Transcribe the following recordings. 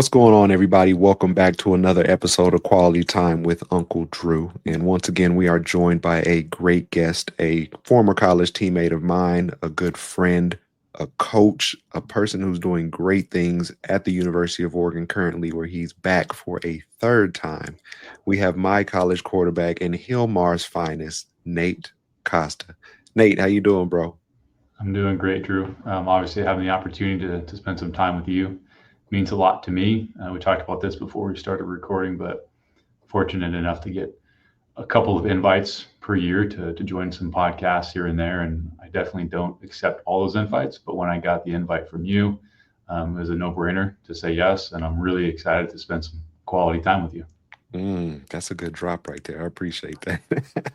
What's going on, everybody? Welcome back to another episode of Quality Time with Uncle Drew. And once again, we are joined by a great guest, a former college teammate of mine, a good friend, a coach, a person who's doing great things at the University of Oregon currently, where he's back for a third time. We have my college quarterback and Hilmar's finest, Nate Costa. Nate, how you doing, bro? I'm doing great, Drew. Obviously, having the opportunity to spend some time with you means a lot to me. We talked about this before we started recording, but fortunate enough to get a couple of invites per year to join some podcasts here and there. And I definitely don't accept all those invites, but when I got the invite from you, it was a no-brainer to say yes. And I'm really excited to spend some quality time with you. That's a good drop right there. I appreciate that.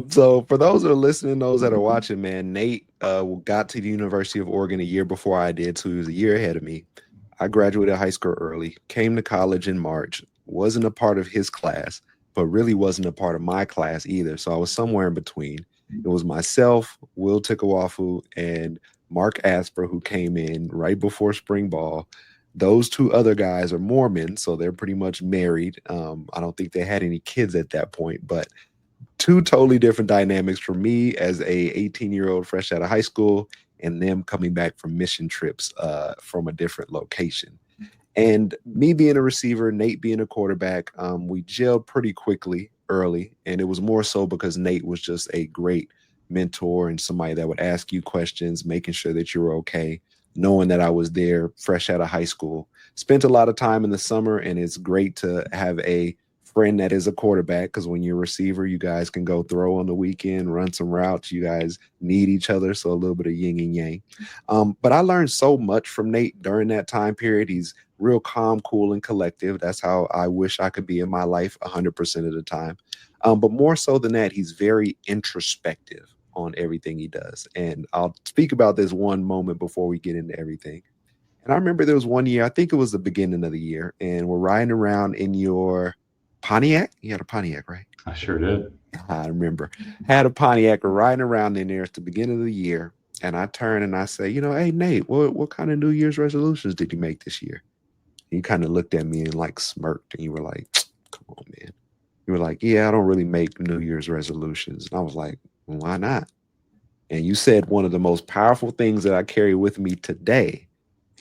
So for those that are listening, those that are watching, man, Nate got to the University of Oregon a year before I did, so he was a year ahead of me. I graduated high school early, came to college in March, wasn't a part of his class, but really wasn't a part of my class either. So I was somewhere in between. It was myself, Will Tikawafu, and Mark Asper who came in right before spring ball. Those two other guys are Mormon, so they're pretty much married. I don't think they had any kids at that point, but two totally different dynamics for me as a 18-year-old fresh out of high school and them coming back from mission trips from a different location. And me being a receiver, Nate being a quarterback, we gelled pretty quickly early. And it was more so because Nate was just a great mentor and somebody that would ask you questions, making sure that you were okay, knowing that I was there fresh out of high school. Spent a lot of time in the summer, and it's great to have a friend that is a quarterback because when you're a receiver, you guys can go throw on the weekend, run some routes. You guys need each other, so a little bit of yin and yang. But I learned so much from Nate during that time period. He's real calm, cool, and collective. That's how I wish I could be in my life 100% of the time. But more so than that, he's very introspective on everything he does. And I'll speak about this one moment before we get into everything. And I remember there was one year, I think it was the beginning of the year, and we're riding around in your Pontiac. You had a Pontiac, right? I sure did. I remember. Had a Pontiac. We're riding around in there at the beginning of the year. And I turn and I say, hey, Nate, what kind of New Year's resolutions did you make this year? And you kind of looked at me and like smirked. And you were like, come on, man. You were like, yeah, I don't really make New Year's resolutions. And I was like, well, why not? And you said one of the most powerful things that I carry with me today.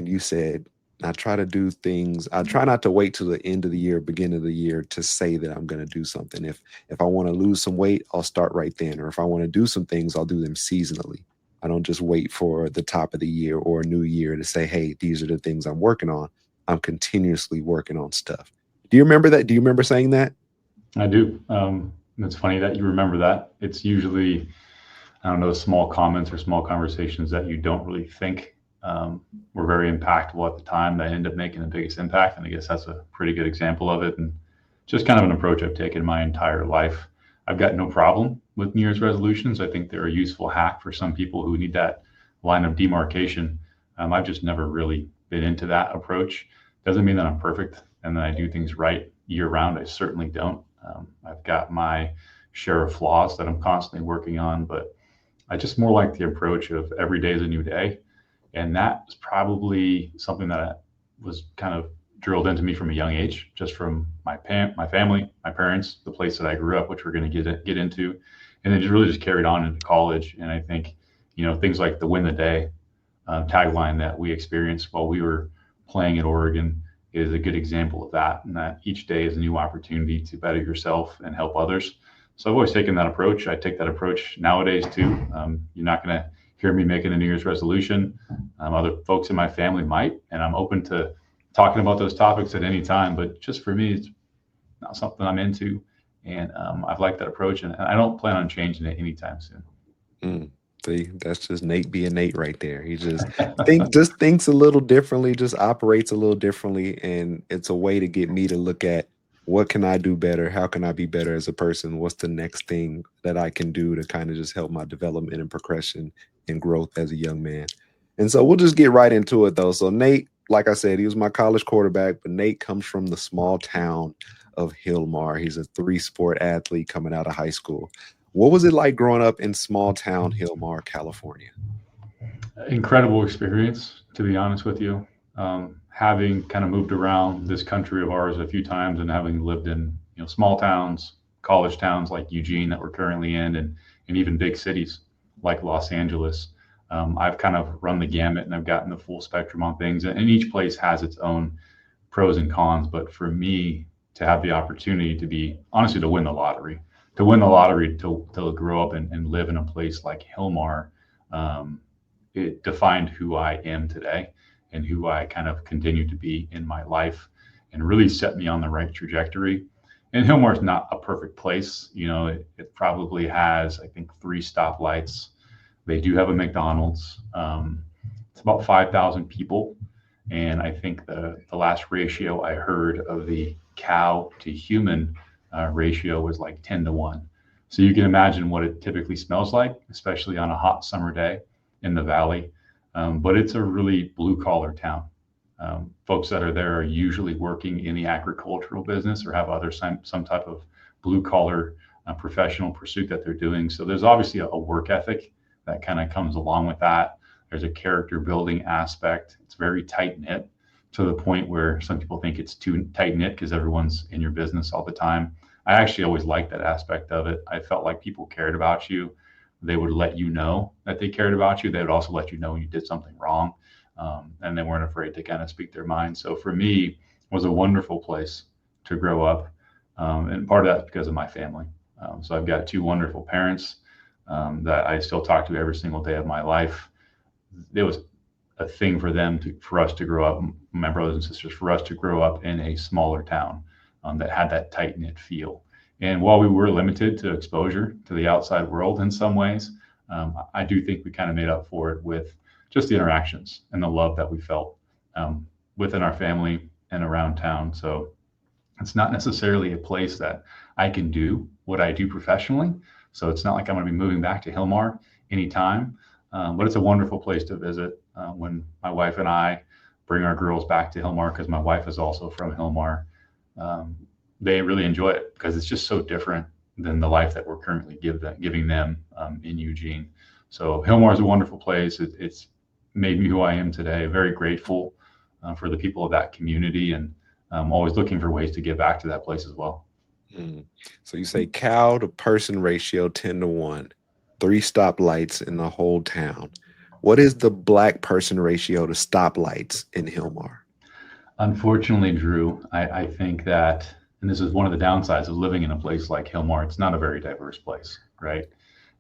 And you said, I try to do things. I try not to wait till the end of the year, beginning of the year to say that I'm going to do something. If I want to lose some weight, I'll start right then. Or if I want to do some things, I'll do them seasonally. I don't just wait for the top of the year or a new year to say, hey, these are the things I'm working on. I'm continuously working on stuff. Do you remember that? Do you remember saying that? I do. It's funny that you remember that. It's usually, I don't know, small comments or small conversations that you don't really think were very impactful at the time that end up making the biggest impact. And I guess that's a pretty good example of it. And just kind of an approach I've taken my entire life. I've got no problem with New Year's resolutions. I think they're a useful hack for some people who need that line of demarcation. I've just never really been into that approach. Doesn't mean that I'm perfect and that I do things right year round. I certainly don't. I've got my share of flaws that I'm constantly working on, but I just more like the approach of every day is a new day. And that was probably something that was kind of drilled into me from a young age, just from my family, my parents, the place that I grew up, which we're going to get into, and then just really just carried on into college. And I think, things like the win the day tagline that we experienced while we were playing at Oregon is a good example of that. And that each day is a new opportunity to better yourself and help others. So I've always taken that approach. I take that approach nowadays too. You're not going to hear me making a New Year's resolution. Other folks in my family might, and I'm open to talking about those topics at any time. But just for me, it's not something I'm into, and I've liked that approach, and I don't plan on changing it anytime soon. Mm, see, that's just Nate being Nate right there. He just thinks a little differently, just operates a little differently, and it's a way to get me to look at what can I do better? How can I be better as a person? What's the next thing that I can do to kind of just help my development and progression and growth as a young man? And so we'll just get right into it though. So Nate, like I said, he was my college quarterback, but Nate comes from the small town of Hilmar. He's a three-sport athlete coming out of high school. What was it like growing up in small town Hilmar, California? Incredible experience, to be honest with you. having kind of moved around this country of ours a few times and having lived in small towns, college towns like Eugene that we're currently in, and even big cities like Los Angeles, I've kind of run the gamut and I've gotten the full spectrum on things. And each place has its own pros and cons. But for me to have the opportunity to be honestly to win the lottery, to grow up and live in a place like Hilmar, um, it defined who I am today and who I kind of continue to be in my life and really set me on the right trajectory. And Hilmar's not a perfect place. It probably has, I think, 3 stoplights. They do have a McDonald's. It's about 5,000 people. And I think the last ratio I heard of the cow to human ratio was like 10-1. So you can imagine what it typically smells like, especially on a hot summer day in the valley. But it's a really blue collar town. Folks that are there are usually working in the agricultural business or have other some type of blue collar professional pursuit that they're doing. So there's obviously a work ethic that kind of comes along with that. There's a character building aspect. It's very tight knit to the point where some people think it's too tight knit because everyone's in your business all the time. I actually always liked that aspect of it. I felt like people cared about you. They would let you know that they cared about you. They would also let you know when you did something wrong. And they weren't afraid to kind of speak their mind. So for me, it was a wonderful place to grow up. And part of that's because of my family. So I've got 2 wonderful parents that I still talk to every single day of my life. It was a thing for for us to grow up, my brothers and sisters, for us to grow up in a smaller town that had that tight knit feel. And while we were limited to exposure to the outside world in some ways, I do think we kind of made up for it with just the interactions and the love that we felt within our family and around town. So it's not necessarily a place that I can do what I do professionally. So it's not like I'm going to be moving back to Hilmar anytime, but it's a wonderful place to visit when my wife and I bring our girls back to Hilmar, because my wife is also from Hilmar. They really enjoy it because it's just so different than the life that we're currently giving them in Eugene. So Hilmar is a wonderful place. It's made me who I am today. Very grateful for the people of that community, and I'm always looking for ways to give back to that place as well. Mm. So you say cow to person ratio 10-1, 3 stoplights in the whole town. What is the black person ratio to stoplights in Hilmar? Unfortunately, Drew, I think that, and this is one of the downsides of living in a place like Hilmar, it's not a very diverse place, right?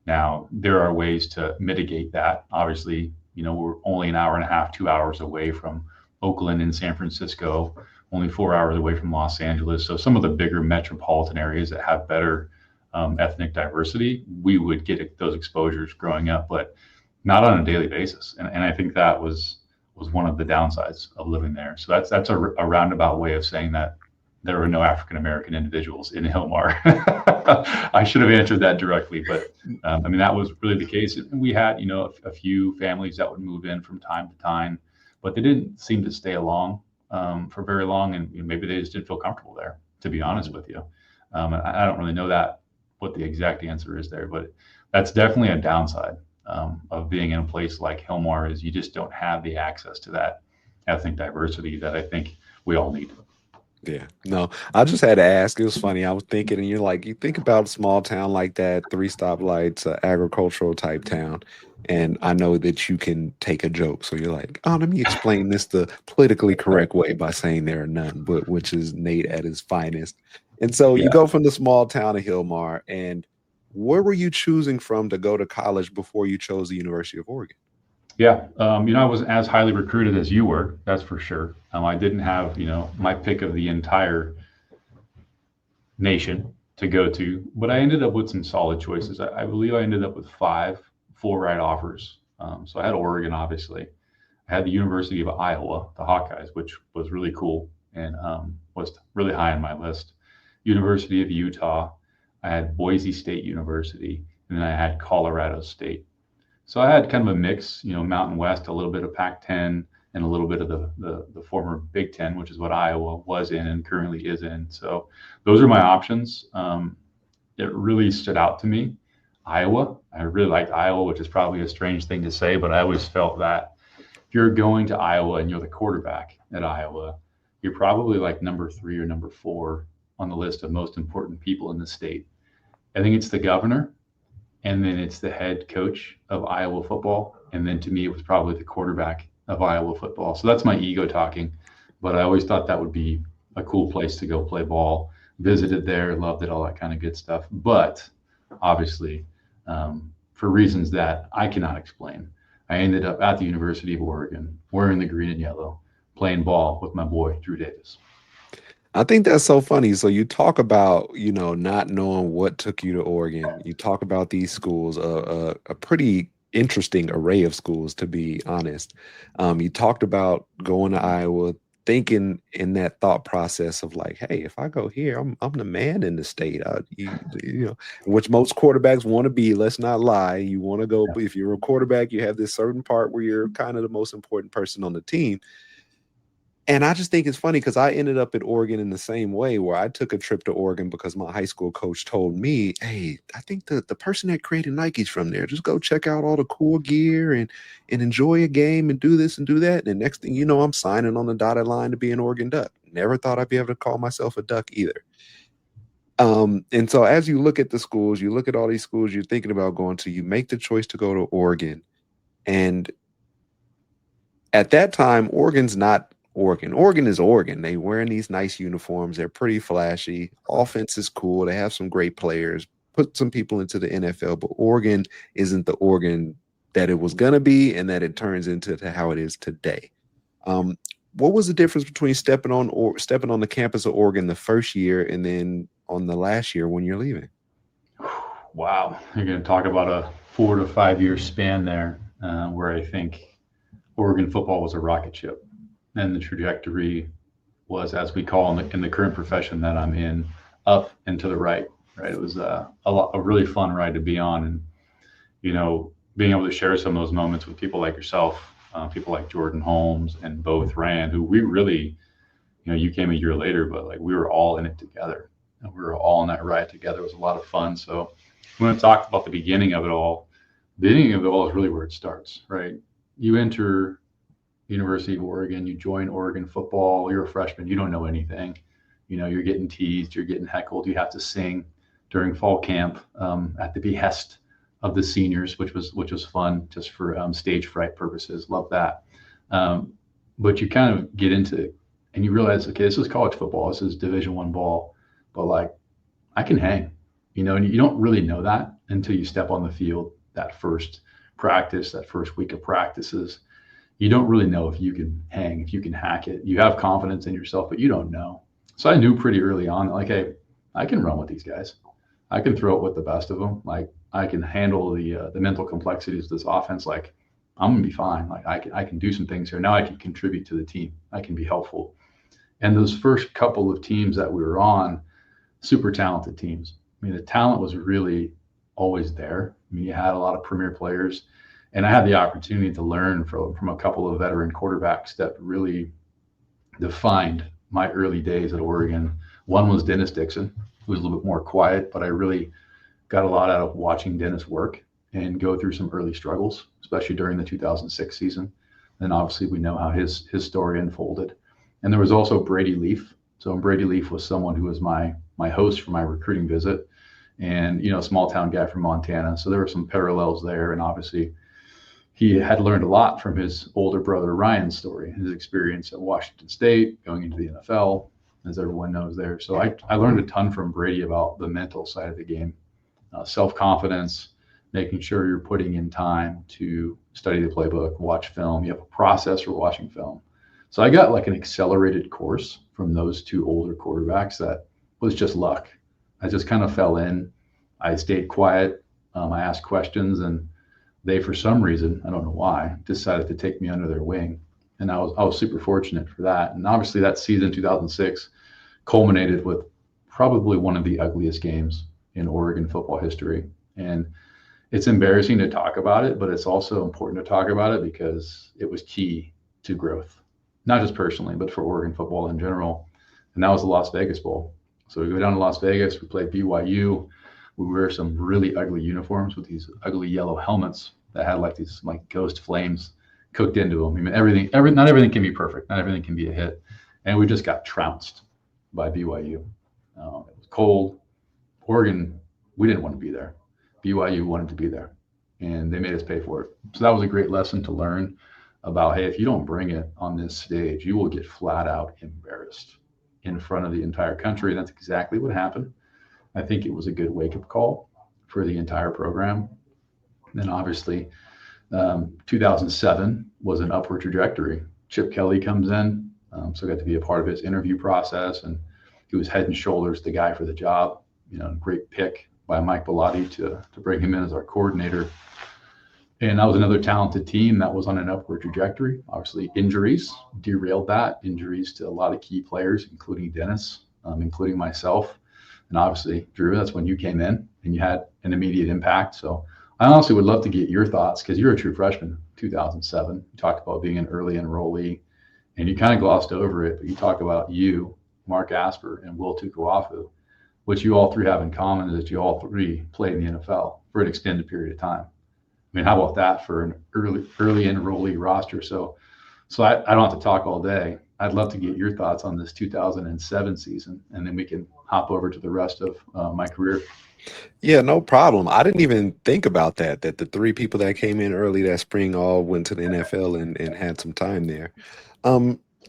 Now, there are ways to mitigate that. Obviously, we're only an hour and a half, 2 hours away from Oakland and San Francisco, only 4 hours away from Los Angeles. So some of the bigger metropolitan areas that have better ethnic diversity, we would get those exposures growing up, but not on a daily basis. And I think that was one of the downsides of living there. So that's a roundabout way of saying that there were no African American individuals in Hilmar. I should have answered that directly, but I mean, that was really the case. And we had, a few families that would move in from time to time, but they didn't seem to stay along for very long, and maybe they just didn't feel comfortable there, to be honest with you. I don't really know what the exact answer is there, but that's definitely a downside of being in a place like Hilmar, is you just don't have the access to that ethnic diversity that I think we all need. Yeah, no, I just had to ask. It was funny. I was thinking, and you think about a small town like that, 3 stoplights, agricultural type town, and I know that you can take a joke. So you're like, oh, let me explain this the politically Right. correct way by saying there are none, but which is Nate at his finest. And so you Yeah. go from the small town of Hilmar, and where were you choosing from to go to college before you chose the University of Oregon? Yeah. I wasn't as highly recruited as you were, that's for sure. I didn't have, my pick of the entire nation to go to, but I ended up with some solid choices. I believe I ended up with 5 full ride offers. So I had Oregon, obviously. I had the University of Iowa, the Hawkeyes, which was really cool and was really high on my list. University of Utah. I had Boise State University, and then I had Colorado State. So I had kind of a mix, Mountain West, a little bit of Pac-10, and a little bit of the former Big Ten, which is what Iowa was in and currently is in. So those are my options. It really stood out to me. Iowa, I really liked Iowa, which is probably a strange thing to say, but I always felt that if you're going to Iowa and you're the quarterback at Iowa, you're probably like number 3 or number 4 on the list of most important people in the state. I think it's the governor, and then it's the head coach of Iowa football, and then to me it was probably the quarterback of Iowa football. So that's my ego talking, but I always thought that would be a cool place to go play ball. Visited there, loved it, all that kind of good stuff. But obviously, for reasons that I cannot explain, I ended up at the University of Oregon wearing the green and yellow, playing ball with my boy Drew Davis. I think that's so funny. So you talk about, not knowing what took you to Oregon. You talk about these schools, a pretty interesting array of schools, to be honest. You talked about going to Iowa, thinking in that thought process of like, hey, if I go here, I'm the man in the state. Which most quarterbacks want to be. Let's not lie. You want to go, Yeah. if you're a quarterback, you have this certain part where you're kind of the most important person on the team. And I just think it's funny because I ended up at Oregon in the same way, where I took a trip to Oregon because my high school coach told me, hey, I think the person that created Nike's from there. Just go check out all the cool gear and enjoy a game and do this and do that. And next thing you know, I'm signing on the dotted line to be an Oregon Duck. Never thought I'd be able to call myself a Duck either. And so as you look at the schools, you look at all these schools you're thinking about going to, you make the choice to go to Oregon. And at that time, Oregon's not Oregon. Oregon is Oregon. They wearing these nice uniforms. They're pretty flashy. Offense is cool. They have some great players. Put some people into the NFL, but Oregon isn't the Oregon that it was gonna be, and that it turns into how it is today. What was the difference between stepping on the campus of Oregon the first year and then on the last year when you're leaving? Wow, you're going to talk about a 4 to 5 year span there, where I think Oregon football was a rocket ship, and the trajectory was, as we call in the current profession that I'm in, up and to the right. Right, it was a really fun ride to be on, and being able to share some of those moments with people like yourself, people like Jordan Holmes and Bo Thran, who we really, you came a year later, but like we were all in it together, and we were all on that ride together. It was a lot of fun. So when I talked about the beginning of it all is really where it starts, right? You enter University of Oregon, you join Oregon football, you're a freshman, you don't know anything. You're getting teased, you're getting heckled, you have to sing during fall camp at the behest of the seniors, which was fun just for stage fright purposes. Love that. But you kind of get into it and you realize, okay, this is college football, this is Division I ball, but like I can hang, and you don't really know that until you step on the field that first practice, that first week of practices. You don't really know if you can hang, if you can hack it. You have confidence in yourself, but you don't know. So I knew pretty early on, like, hey, I can run with these guys. I can throw it with the best of them. Like I can handle the mental complexities of this offense. Like I'm gonna be fine. Like I can do some things here. Now I can contribute to the team. I can be helpful. And those first couple of teams that we were on, super talented teams. I mean, the talent was really always there. I mean, you had a lot of premier players, and I had the opportunity to learn from a couple of veteran quarterbacks that really defined my early days at Oregon. One was Dennis Dixon, who was a little bit more quiet, but I really got a lot out of watching Dennis work and go through some early struggles, especially during the 2006 season. And obviously we know how his story unfolded. And there was also Brady Leaf. So Brady Leaf was someone who was my host for my recruiting visit, and a small town guy from Montana. So there were some parallels there. And obviously he had learned a lot from his older brother Ryan's story, his experience at Washington State, going into the NFL, as everyone knows there. So I learned a ton from Brady about the mental side of the game, self-confidence, making sure you're putting in time to study the playbook, watch film. You have a process for watching film. So I got like an accelerated course from those two older quarterbacks that was just luck. I just kind of fell in. I stayed quiet. I asked questions, and they, for some reason, I don't know why, decided to take me under their wing. And I was super fortunate for that. And obviously that season, 2006, culminated with probably one of the ugliest games in Oregon football history. And it's embarrassing to talk about it, but it's also important to talk about it because it was key to growth, not just personally, but for Oregon football in general. And that was the Las Vegas Bowl. So we go down to Las Vegas, we play BYU. We wear some really ugly uniforms with these ugly yellow helmets that had like these like ghost flames cooked into them. I mean, not everything can be perfect. Not everything can be a hit. And we just got trounced by BYU. It was cold. Oregon, we didn't want to be there. BYU wanted to be there, and they made us pay for it. So that was a great lesson to learn about, hey, if you don't bring it on this stage, you will get flat out embarrassed in front of the entire country. And that's exactly what happened. I think it was a good wake-up call for the entire program. And then obviously, 2007 was an upward trajectory. Chip Kelly comes in, so I got to be a part of his interview process, and he was head and shoulders the guy for the job. Great pick by Mike Bellotti to bring him in as our coordinator. And that was another talented team that was on an upward trajectory. Obviously, injuries derailed that. Injuries to a lot of key players, including Dennis, including myself. And obviously, Drew, that's when you came in and you had an immediate impact. So I honestly would love to get your thoughts, because you're a true freshman, 2007. You talked about being an early enrollee, and you kind of glossed over it, but you talked about you, Mark Asper, and Will Tukuafu. What you all three have in common is that you all three played in the NFL for an extended period of time. I mean, how about that for an early enrollee roster? So I don't have to talk all day. I'd love to get your thoughts on this 2007 season, and then we can hop over to the rest of my career. Yeah, no problem. I didn't even think about that the three people that came in early that spring all went to the NFL and had some time there.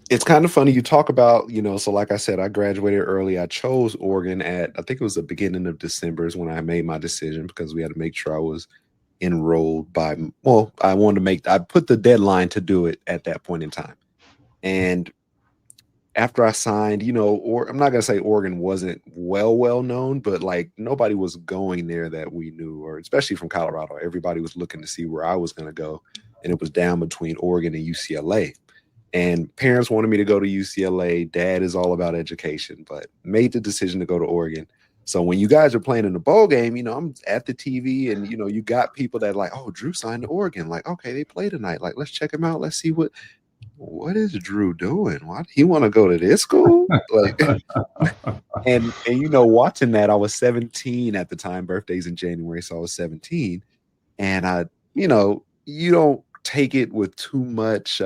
It's kind of funny you talk about, so like I said, I graduated early. I chose Oregon I think it was the beginning of December is when I made my decision, because we had to make sure I was enrolled I put the deadline to do it at that point in time. And after I signed, or I'm not going to say Oregon wasn't well known, but like nobody was going there that we knew, or especially from Colorado. Everybody was looking to see where I was going to go. And it was down between Oregon and UCLA. And parents wanted me to go to UCLA. Dad is all about education, but made the decision to go to Oregon. So when you guys are playing in the bowl game, I'm at the TV, and, you got people that like, oh, Drew signed to Oregon. Like, okay, they play tonight. Like, let's check him out. Let's see what is Drew doing? Why he want to go to this school? Like, and watching that, I was 17 at the time. Birthday's in January, so I was 17, and you don't take it with too much.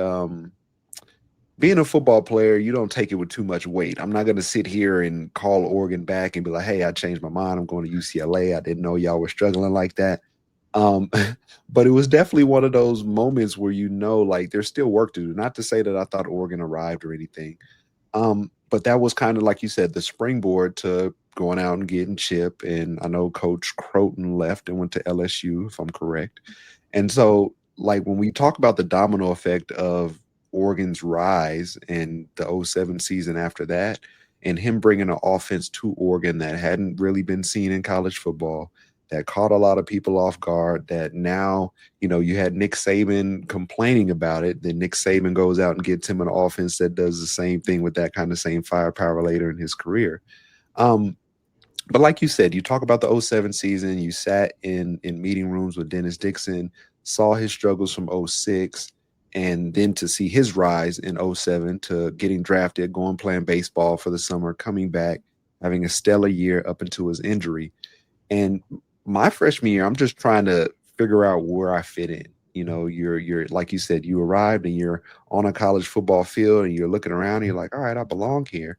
Being a football player, you don't take it with too much weight. I'm not going to sit here and call Oregon back and be like, hey, I changed my mind. I'm going to UCLA. I didn't know y'all were struggling like that. But it was definitely one of those moments where, like there's still work to do. Not to say that I thought Oregon arrived or anything. But that was kind of, like you said, the springboard to going out and getting Chip. And I know Coach Croton left and went to LSU, if I'm correct. And so, like, when we talk about the domino effect of Oregon's rise and the 07 season after that, and him bringing an offense to Oregon that hadn't really been seen in college football, that caught a lot of people off guard, that now, you had Nick Saban complaining about it. Then Nick Saban goes out and gets him an offense that does the same thing with that kind of same firepower later in his career. But like you said, you talk about the 07 season, you sat in meeting rooms with Dennis Dixon, saw his struggles from 06, and then to see his rise in 07 to getting drafted, going playing baseball for the summer, coming back, having a stellar year up until his injury. And my freshman year, I'm just trying to figure out where I fit in. You're like you said, you arrived and you're on a college football field and you're looking around and you're like, all right, I belong here.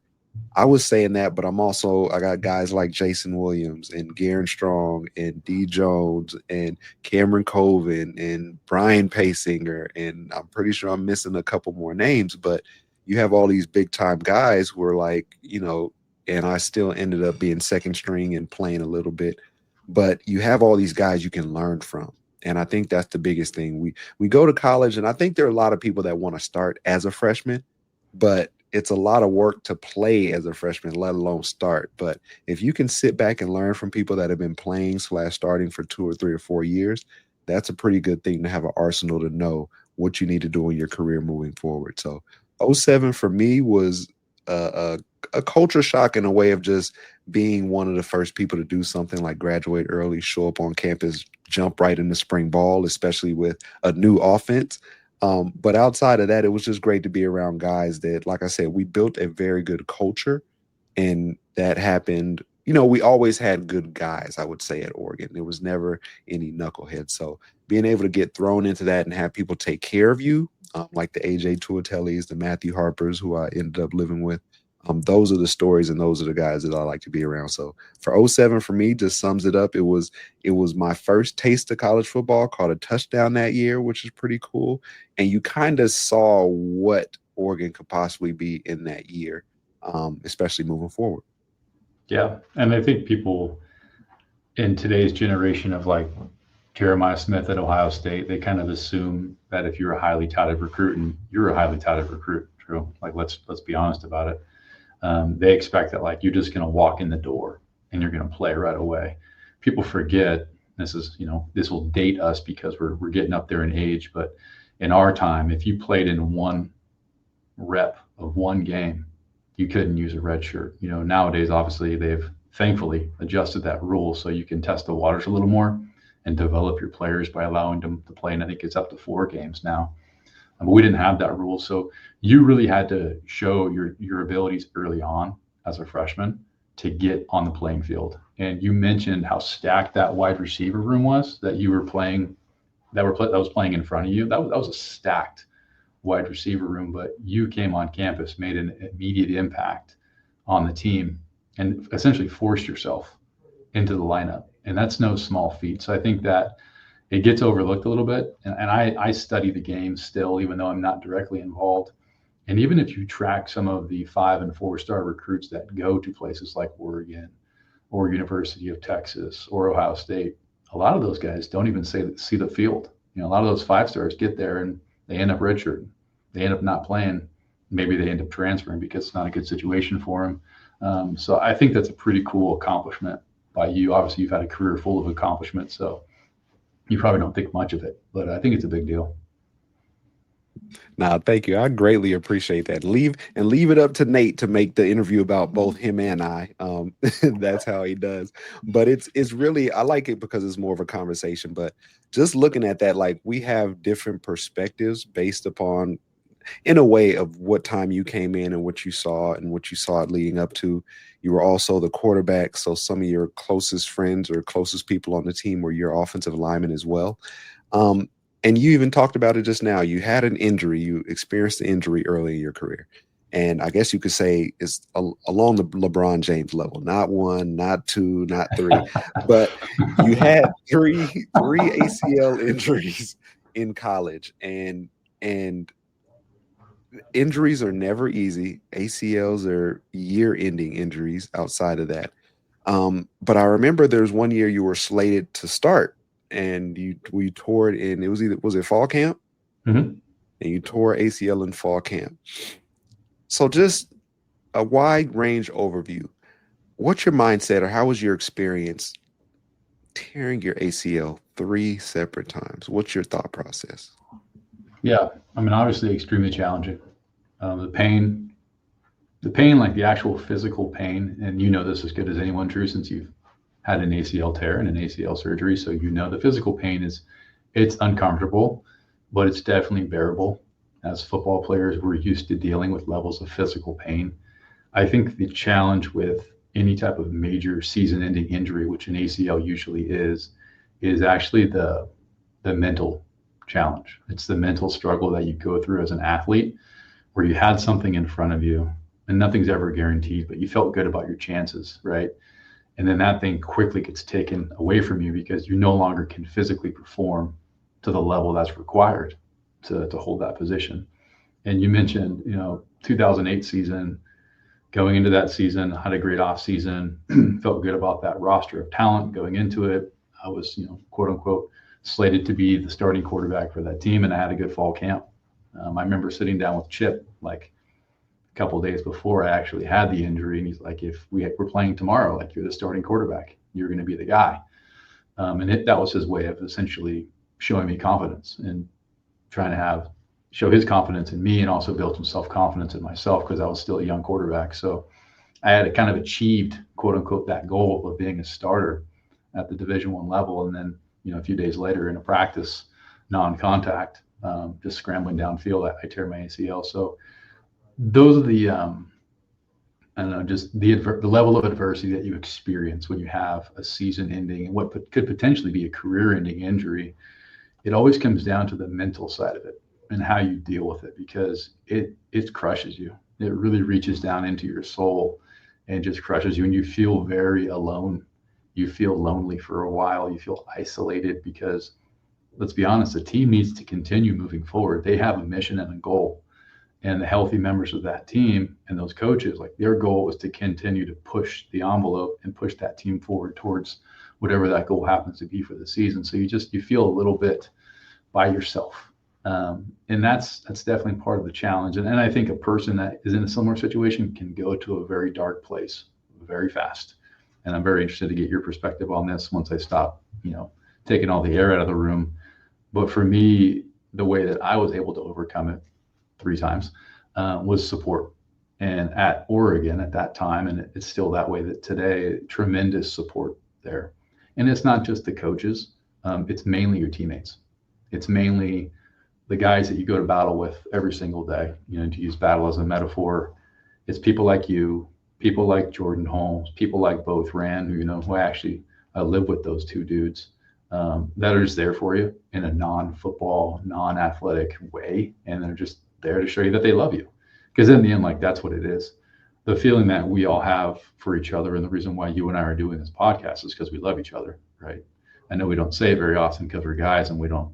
I was saying that, but I got guys like Jason Williams and Garen Strong and D Jones and Cameron Colvin and Brian Paysinger. And I'm pretty sure I'm missing a couple more names, but you have all these big time guys who are like, and I still ended up being second string and playing a little bit, but you have all these guys you can learn from. And I think that's the biggest thing. We go to college, and I think there are a lot of people that want to start as a freshman, but it's a lot of work to play as a freshman, let alone start. But if you can sit back and learn from people that have been playing / starting for 2 or 3 or 4 years, that's a pretty good thing to have an arsenal to know what you need to do in your career moving forward. So 07 for me was a culture shock in a way of just being one of the first people to do something like graduate early, show up on campus, jump right into spring ball, especially with a new offense. But outside of that, it was just great to be around guys that, like I said, we built a very good culture, and that happened we always had good guys, I would say, at Oregon. There was never any knuckleheads. So being able to get thrown into that and have people take care of you, like the AJ Tuatellis, the Matthew Harpers, who I ended up living with, those are the stories and those are the guys that I like to be around. So for '07, for me, just sums it up. It was my first taste of college football, caught a touchdown that year, which is pretty cool. And you kind of saw what Oregon could possibly be in that year, especially moving forward. Yeah. And I think people in today's generation of like Jeremiah Smith at Ohio State, they kind of assume that if you're a highly touted recruit, and you're a highly touted recruit, true. Like let's be honest about it. They expect that like you're just going to walk in the door and you're going to play right away. People forget this will date us because we're getting up there in age, but in our time, if you played in one rep of one game, you couldn't use a red shirt. Nowadays, obviously, they've thankfully adjusted that rule so you can test the waters a little more and develop your players by allowing them to play. And I think it's up to 4 games now. But we didn't have that rule. So you really had to show your abilities early on as a freshman to get on the playing field. And you mentioned how stacked that wide receiver room was that you were playing, that was playing in front of you. That was a stacked wide receiver room, but you came on campus, made an immediate impact on the team, and essentially forced yourself into the lineup. And that's no small feat. So I think that it gets overlooked a little bit. And I study the game still, even though I'm not directly involved. And even if you track some of the 5 and 4-star recruits that go to places like Oregon or University of Texas or Ohio State, a lot of those guys don't even see the field. A lot of those 5 stars get there and they end up redshirting. They end up not playing. Maybe they end up transferring because it's not a good situation for them. So I think that's a pretty cool accomplishment by you. Obviously, you've had a career full of accomplishments, so you probably don't think much of it, but I think it's a big deal. Now, thank you. I greatly appreciate that. Leave it up to Nate to make the interview about both him and I. That's how he does. But it's really, I like it because it's more of a conversation. But just looking at that, like we have different perspectives based upon, in a way, of what time you came in and what you saw it leading up to. You were also the quarterback, so some of your closest friends or closest people on the team were your offensive linemen as well. And you even talked about it just now. You had an injury. You experienced an injury early in your career. And I guess you could say it's along the LeBron James level, not 1, not 2, not 3, but you had three ACL injuries in college, and injuries are never easy. ACLs are year-ending injuries outside of that. But I remember there's one year you were slated to start, and we tore it in. It was it fall camp? Mm-hmm. And you tore ACL in fall camp. So just a wide range overview. What's your mindset, or how was your experience tearing your ACL 3 separate times? What's your thought process? Yeah, I mean, obviously, extremely challenging. The pain, like the actual physical pain, and this as good as anyone, Drew, since you've had an ACL tear and an ACL surgery, so the physical pain it's uncomfortable, but it's definitely bearable. As football players, we're used to dealing with levels of physical pain. I think the challenge with any type of major season-ending injury, which an ACL usually is actually the mental challenge. It's the mental struggle that you go through as an athlete, where you had something in front of you, and nothing's ever guaranteed, but you felt good about your chances, right? And then that thing quickly gets taken away from you because you no longer can physically perform to the level that's required to hold that position. And you mentioned, 2008 season, going into that season, had a great off season, felt good about that roster of talent going into it. I was, quote unquote, slated to be the starting quarterback for that team, and I had a good fall camp. I remember sitting down with Chip like a couple of days before I actually had the injury, and he's like, if we're playing tomorrow, like you're the starting quarterback, you're going to be the guy. And that was his way of essentially showing me confidence and trying to show his confidence in me, and also build some self-confidence in myself, because I was still a young quarterback. So I had kind of achieved, quote unquote, that goal of being a starter at the Division I level. And then, a few days later in a practice, non-contact, just scrambling downfield, I tear my ACL. So those are the I don't know, just the level of adversity that you experience when you have a season ending and what could potentially be a career ending injury. It always comes down to the mental side of it and how you deal with it, because it crushes you. It really reaches down into your soul and just crushes you, and you feel very alone. You feel lonely for a while. You feel isolated because, let's be honest, the team needs to continue moving forward. They have a mission and a goal, and the healthy members of that team and those coaches, like, their goal is to continue to push the envelope and push that team forward towards whatever that goal happens to be for the season. So you feel a little bit by yourself. And that's definitely part of the challenge. And I think a person that is in a similar situation can go to a very dark place very fast. And I'm very interested to get your perspective on this once I stop, taking all the air out of the room. But for me, the way that I was able to overcome it 3 times was support. And at Oregon at that time, and it's still that way that today, tremendous support there. And it's not just the coaches, it's mainly your teammates. It's mainly the guys that you go to battle with every single day. To use battle as a metaphor, it's people like you, people like Jordan Holmes, people like Bo Tran, who I live with those two dudes, that are just there for you in a non-football, non-athletic way. And they're just there to show you that they love you. Because in the end, like, that's what it is. The feeling that we all have for each other, and the reason why you and I are doing this podcast, is because we love each other, right? I know we don't say it very often because we're guys and we don't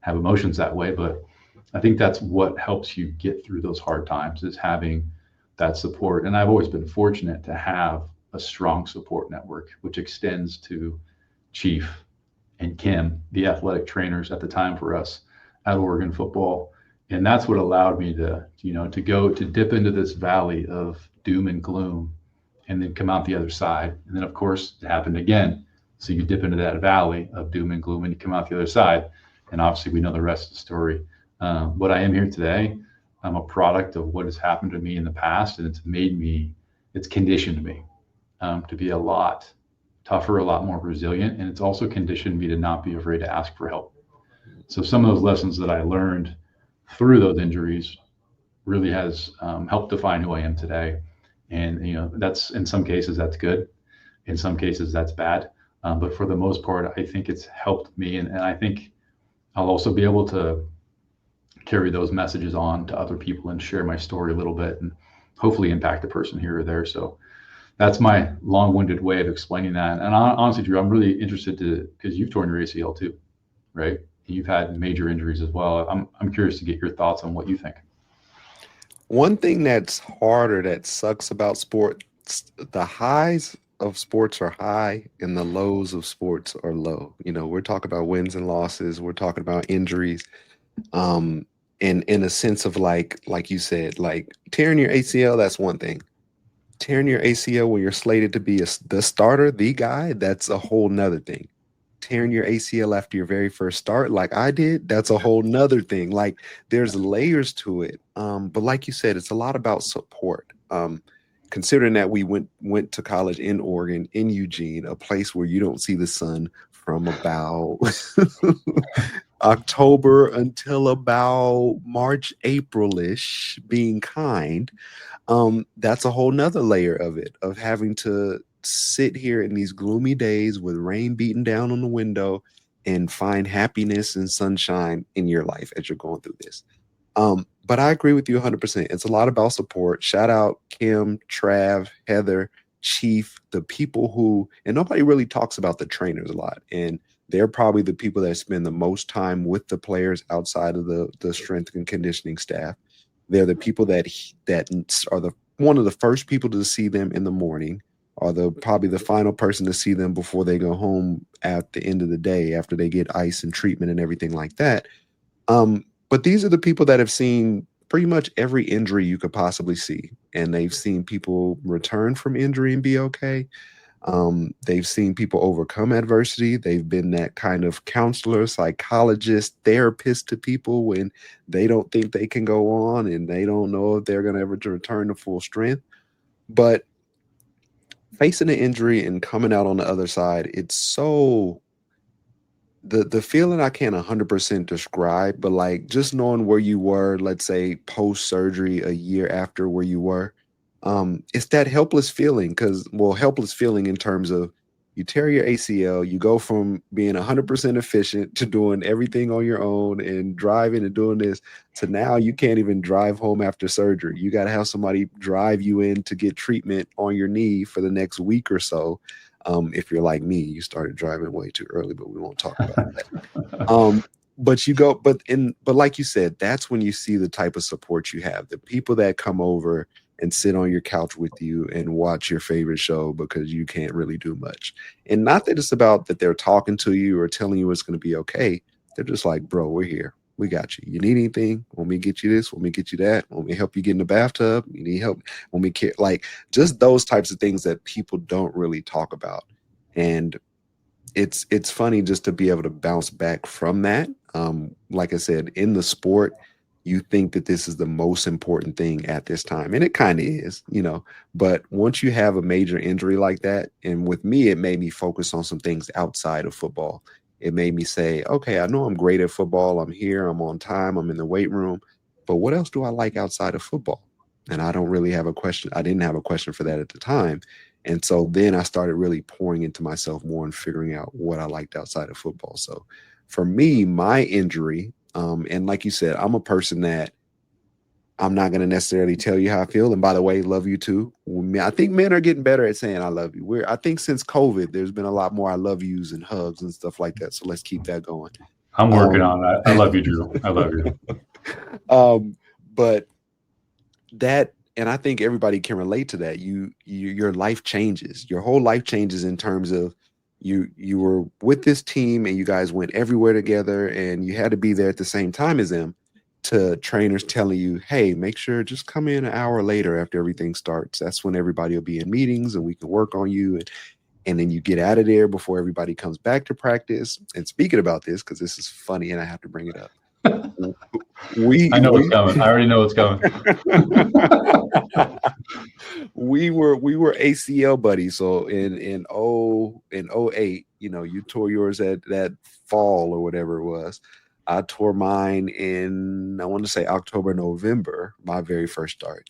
have emotions that way, but I think that's what helps you get through those hard times, is having that support. And I've always been fortunate to have a strong support network, which extends to Chief and Kim, the athletic trainers at the time for us at Oregon football. And that's what allowed me to dip into this valley of doom and gloom and then come out the other side. And then, of course, it happened again. So you dip into that valley of doom and gloom and you come out the other side. And obviously we know the rest of the story. But I am here today. I'm a product of what has happened to me in the past, and it's conditioned me to be a lot tougher, a lot more resilient. And it's also conditioned me to not be afraid to ask for help. So some of those lessons that I learned through those injuries really has helped define who I am today. And, that's, in some cases that's good. In some cases that's bad. But for the most part, I think it's helped me. And I think I'll also be able to carry those messages on to other people and share my story a little bit and hopefully impact a person here or there. So that's my long-winded way of explaining that. And honestly, Drew, I'm really interested because you've torn your ACL too, right? You've had major injuries as well. I'm curious to get your thoughts on what you think. One thing that's harder, that sucks about sports, the highs of sports are high and the lows of sports are low. We're talking about wins and losses. We're talking about injuries. In a sense of like you said, like tearing your ACL, that's one thing. Tearing your ACL when you're slated to be the starter, the guy, that's a whole nother thing. Tearing your ACL after your very first start, like I did, that's a whole nother thing. Like, there's layers to it. But like you said, it's a lot about support. Considering that we went to college in Oregon, in Eugene, a place where you don't see the sun from about October until about March, April-ish, being kind. That's a whole nother layer of it, of having to sit here in these gloomy days with rain beating down on the window and find happiness and sunshine in your life as you're going through this. But I agree with you 100%. It's a lot about support. Shout out Kim, Trav, Heather, Chief, the people who, and nobody really talks about the trainers a lot. And they're probably the people that spend the most time with the players outside of the strength and conditioning staff. They're the people that are one of the first people to see them in the morning, or probably the final person to see them before they go home at the end of the day, after they get ice and treatment and everything like that. But these are the people that have seen pretty much every injury you could possibly see, and they've seen people return from injury and be okay. They've seen people overcome adversity. They've been that kind of counselor, psychologist, therapist to people when they don't think they can go on and they don't know if they're going to ever return to full strength. But facing an injury and coming out on the other side, it's so the feeling I can't 100% describe, but just knowing where you were, let's say post surgery, a year after where you were, It's that helpless feeling helpless feeling in terms of you tear your ACL, you go from being 100% efficient to doing everything on your own and driving and doing this to now you can't even drive home after surgery. You got to have somebody drive you in to get treatment on your knee for the next week or so. If you're like me, you started driving way too early, but we won't talk about that. Um, but like you said, that's when you see the type of support you have. The people that come over and sit on your couch with you and watch your favorite show because you can't really do much. And not that it's about that they're talking to you or telling you it's going to be okay. They're just like, bro, we're here. We got you. You need anything? Want me to get you this? Want me to get you that? Want me to help you get in the bathtub? You need help? Want me to like just those types of things that people don't really talk about. And it's funny just to be able to bounce back from that. Like I said, in the sport, you think that this is the most important thing at this time, and it kind of is, but once you have a major injury like that, and with me, it made me focus on some things outside of football. It made me say, okay, I know I'm great at football. I'm here, I'm on time, I'm in the weight room, but what else do I like outside of football? And I don't really have a question. I didn't have a question for that at the time. And so then I started really pouring into myself more and figuring out what I liked outside of football. So for me, my injury, and like you said, I'm a person that I'm not going to necessarily tell you how I feel. And by the way, love you too. I think men are getting better at saying I love you. I think since COVID, there's been a lot more I love yous and hugs and stuff like that. So let's keep that going. I'm working on that. I love you, Drew. I love you. But that, and I think everybody can relate to that. Your life changes. Your whole life changes in terms of you were with this team and you guys went everywhere together and you had to be there at the same time as them, to trainers telling you, hey, make sure just come in an hour later after everything starts. That's when everybody will be in meetings and we can work on you. And then you get out of there before everybody comes back to practice. And speaking about this, because this is funny and I have to bring it up. I know what's coming. I already know what's coming. we were ACL buddies. So in 08, you tore yours at that fall or whatever it was. I tore mine in, I want to say October, November, my very first start.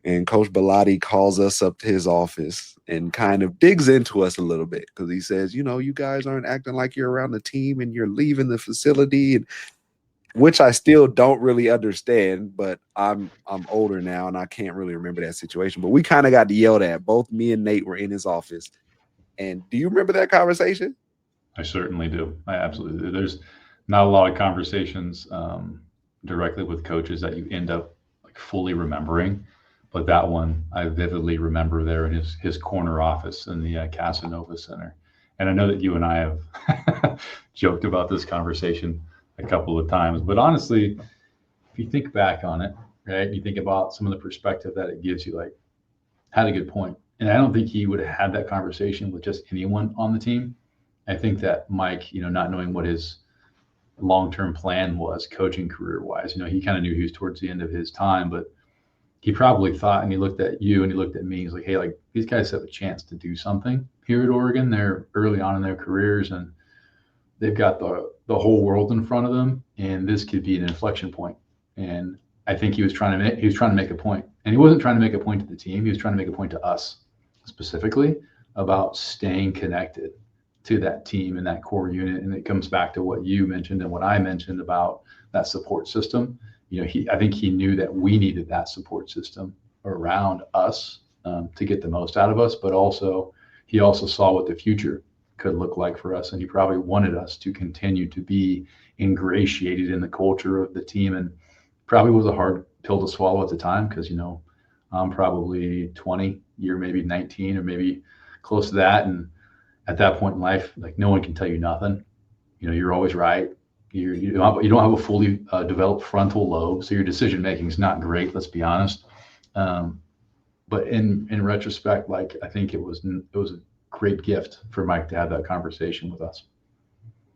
And Coach Bellotti calls us up to his office and kind of digs into us a little bit because he says, you guys aren't acting like you're around the team and you're leaving the facility, and which I still don't really understand, but I'm older now and I can't really remember that situation. But we kind of got yelled at. Both me and Nate were in his office. And do you remember that conversation? I certainly do. I absolutely do. There's not a lot of conversations directly with coaches that you end up like fully remembering, but that one I vividly remember there in his corner office in the Casanova Center. And I know that you and I have joked about this conversation a couple of times, but honestly, if you think back on it, right, you think about some of the perspective that it gives you, like, had a good point. And I don't think he would have had that conversation with just anyone on the team. I think that Mike, not knowing what his long-term plan was coaching career-wise, he kind of knew he was towards the end of his time, but he probably thought, and he looked at you and he looked at me, he's like, hey, like, these guys have a chance to do something here at Oregon. They're early on in their careers and they've got the whole world in front of them, and this could be an inflection point. And I think he was trying to make a point, and he wasn't trying to make a point to the team. He was trying to make a point to us specifically about staying connected to that team and that core unit. And it comes back to what you mentioned and what I mentioned about that support system. I think he knew that we needed that support system around us to get the most out of us, but he also saw what the future could look like for us. And he probably wanted us to continue to be ingratiated in the culture of the team. And probably was a hard pill to swallow at the time because, I'm probably 20, you're maybe 19 or maybe close to that. And at that point in life, like, no one can tell you nothing. You're always right. You don't have a fully developed frontal lobe, so your decision making is not great. Let's be honest. But in retrospect, like, I think it was a great gift for Mike to have that conversation with us.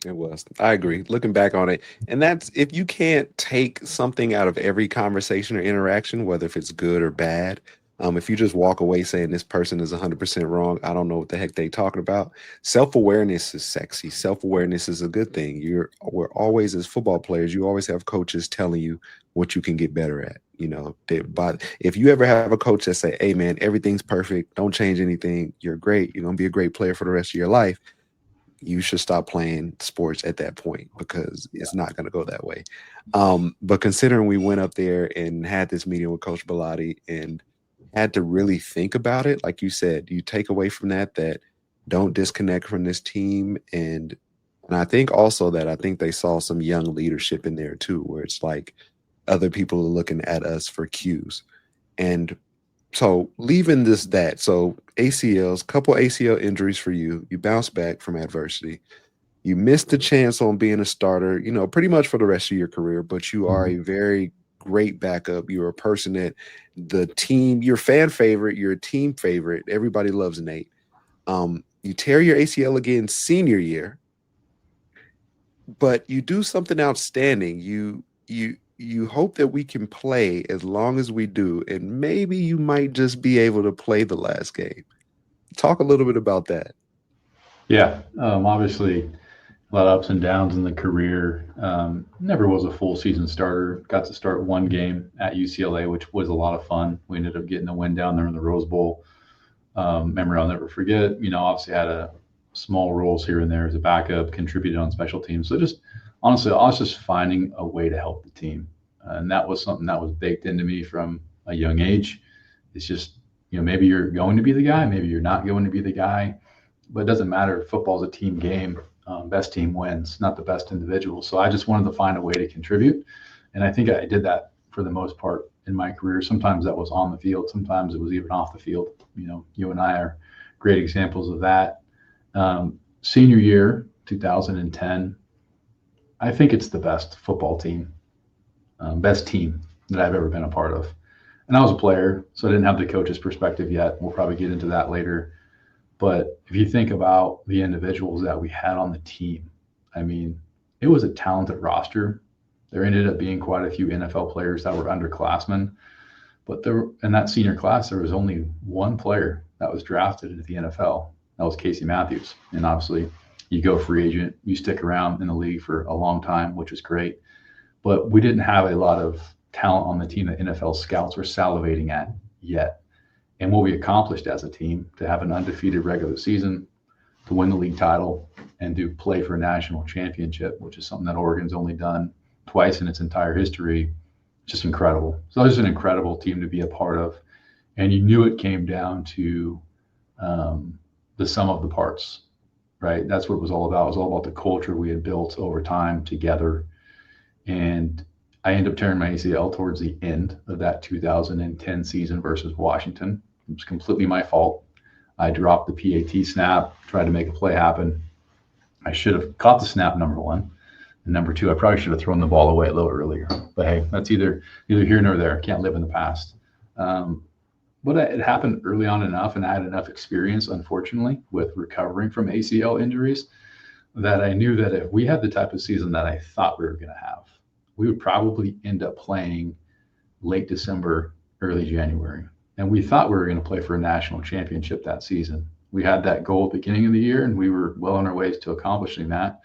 It was. I agree. Looking back on it, and that's, if you can't take something out of every conversation or interaction, whether if it's good or bad, If you just walk away saying this person is 100% wrong, I don't know what the heck they talking about. Self-awareness is sexy. Self-awareness is a good thing. We're always, as football players, you always have coaches telling you what you can get better at. But if you ever have a coach that say, "Hey, man, everything's perfect. Don't change anything. You're great. You're gonna be a great player for the rest of your life," you should stop playing sports at that point because it's not going to go that way. But considering we went up there and had this meeting with Coach Bellotti and had to really think about it, like you said, you take away from that don't disconnect from this team. And I think also that I think they saw some young leadership in there too, where it's like other people are looking at us for cues. And so leaving so ACLs, couple ACL injuries for you. You bounce back from adversity. You missed the chance on being a starter, pretty much for the rest of your career, but you are a very great backup. You're a person that the team, your fan favorite, you're a team favorite. Everybody loves Nate. You tear your ACL again senior year, but you do something outstanding. You hope that we can play as long as we do, and maybe you might just be able to play the last game. Talk a little bit about that. Yeah, obviously a lot of ups and downs in the career. Never was a full season starter. Got to start one game at UCLA, which was a lot of fun. We ended up getting a win down there in the Rose Bowl. Memory I'll never forget. Obviously had a small roles here and there as a backup, contributed on special teams. So just honestly, I was just finding a way to help the team. And that was something that was baked into me from a young age. It's just, maybe you're going to be the guy, maybe you're not going to be the guy, but it doesn't matter. Football's a team game. Best team wins, not the best individual. So I just wanted to find a way to contribute. And I think I did that for the most part in my career. Sometimes that was on the field. Sometimes it was even off the field. You and I are great examples of that. Senior year, 2010, I think it's the best football team, best team that I've ever been a part of. And I was a player, so I didn't have the coach's perspective yet. We'll probably get into that later. But if you think about the individuals that we had on the team, it was a talented roster. There ended up being quite a few NFL players that were underclassmen. But in that senior class, there was only one player that was drafted into the NFL. That was Casey Matthews. And obviously, you go free agent, you stick around in the league for a long time, which is great. But we didn't have a lot of talent on the team that NFL scouts were salivating at yet. And what we accomplished as a team, to have an undefeated regular season, to win the league title, and to play for a national championship, which is something that Oregon's only done twice in its entire history, just incredible. So it was an incredible team to be a part of. And you knew it came down to the sum of the parts, right? That's what it was all about. It was all about the culture we had built over time together. And I ended up tearing my ACL towards the end of that 2010 season versus Washington. It was completely my fault. I dropped the PAT snap, tried to make a play happen. I should have caught the snap, number one. And number two, I probably should have thrown the ball away a little earlier. But hey, that's either here nor there. Can't live in the past. But it happened early on enough, and I had enough experience, unfortunately, with recovering from ACL injuries that I knew that if we had the type of season that I thought we were going to have, we would probably end up playing late December, early January. And we thought we were going to play for a national championship that season. We had that goal at the beginning of the year, and we were well on our ways to accomplishing that.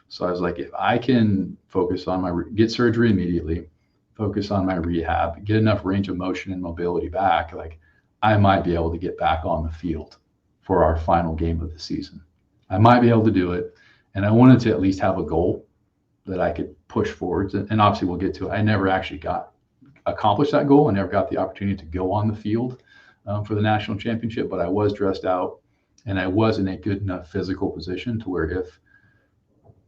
So I was like, if I can focus on get surgery immediately, focus on my rehab, get enough range of motion and mobility back, like I might be able to get back on the field for our final game of the season. I might be able to do it. And I wanted to at least have a goal that I could push forwards. And obviously we'll get to it. I never actually accomplished that goal. I never got the opportunity to go on the field for the national championship, but I was dressed out and I was in a good enough physical position to where if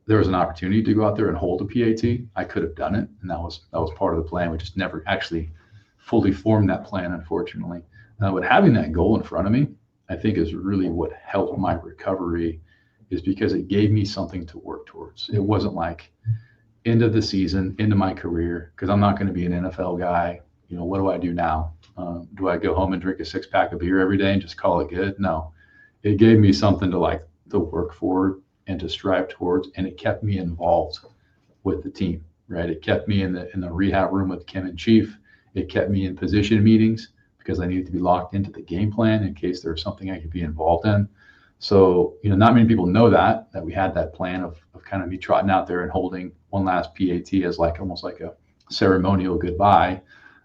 there was an opportunity to go out there and hold a PAT, I could have done it. And that was part of the plan. We just never actually fully formed that plan, unfortunately. But having that goal in front of me, I think is really what helped my recovery, is because it gave me something to work towards. It wasn't like end of the season, into my career, because I'm not going to be an NFL guy. What do I do now? Do I go home and drink a 6-pack of beer every day and just call it good? No, it gave me something to work for and to strive towards, and it kept me involved with the team, right? It kept me in the rehab room with Kim and Chief. It kept me in position meetings, because I needed to be locked into the game plan in case there was something I could be involved in. So, not many people know that we had that plan of kind of me trotting out there and holding one last PAT as like almost like a ceremonial goodbye.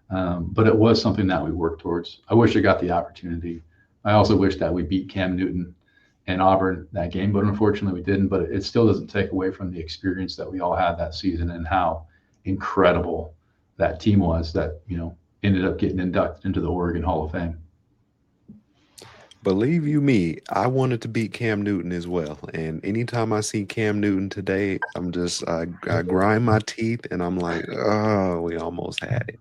But it was something that we worked towards. I wish I got the opportunity. I also wish that we beat Cam Newton and Auburn that game, but unfortunately we didn't. But it still doesn't take away from the experience that we all had that season and how incredible that team was that, ended up getting inducted into the Oregon Hall of Fame. Believe you me, I wanted to beat Cam Newton as well. And anytime I see Cam Newton today, I grind my teeth and I'm like, oh, we almost had it.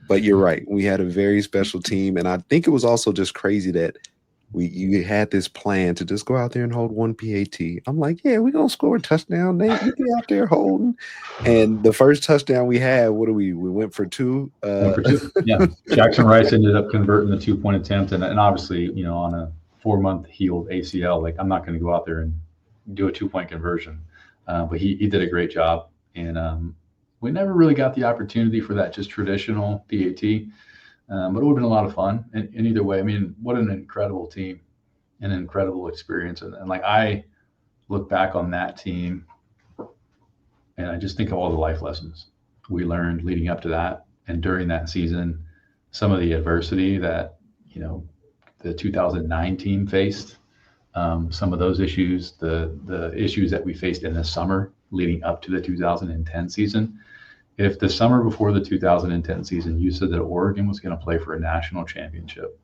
But you're right. We had a very special team. And I think it was also just crazy that you had this plan to just go out there and hold one PAT. I'm like, yeah, we're gonna score a touchdown. Nate, you be out there holding. And the first touchdown we had, what do we went for two? Yeah. Jackson Rice ended up converting the 2-point attempt, and obviously, on a 4-month healed ACL, like I'm not going to go out there and do a 2-point conversion. But he did a great job, and we never really got the opportunity for that just traditional PAT. But it would have been a lot of fun. And either way, I mean, what an incredible team, an incredible experience. And like I look back on that team and I just think of all the life lessons we learned leading up to that. And during that season, some of the adversity that, the 2009 team faced, some of those issues, the issues that we faced in the summer leading up to the 2010 season. If the summer before the 2010 season, you said that Oregon was going to play for a national championship,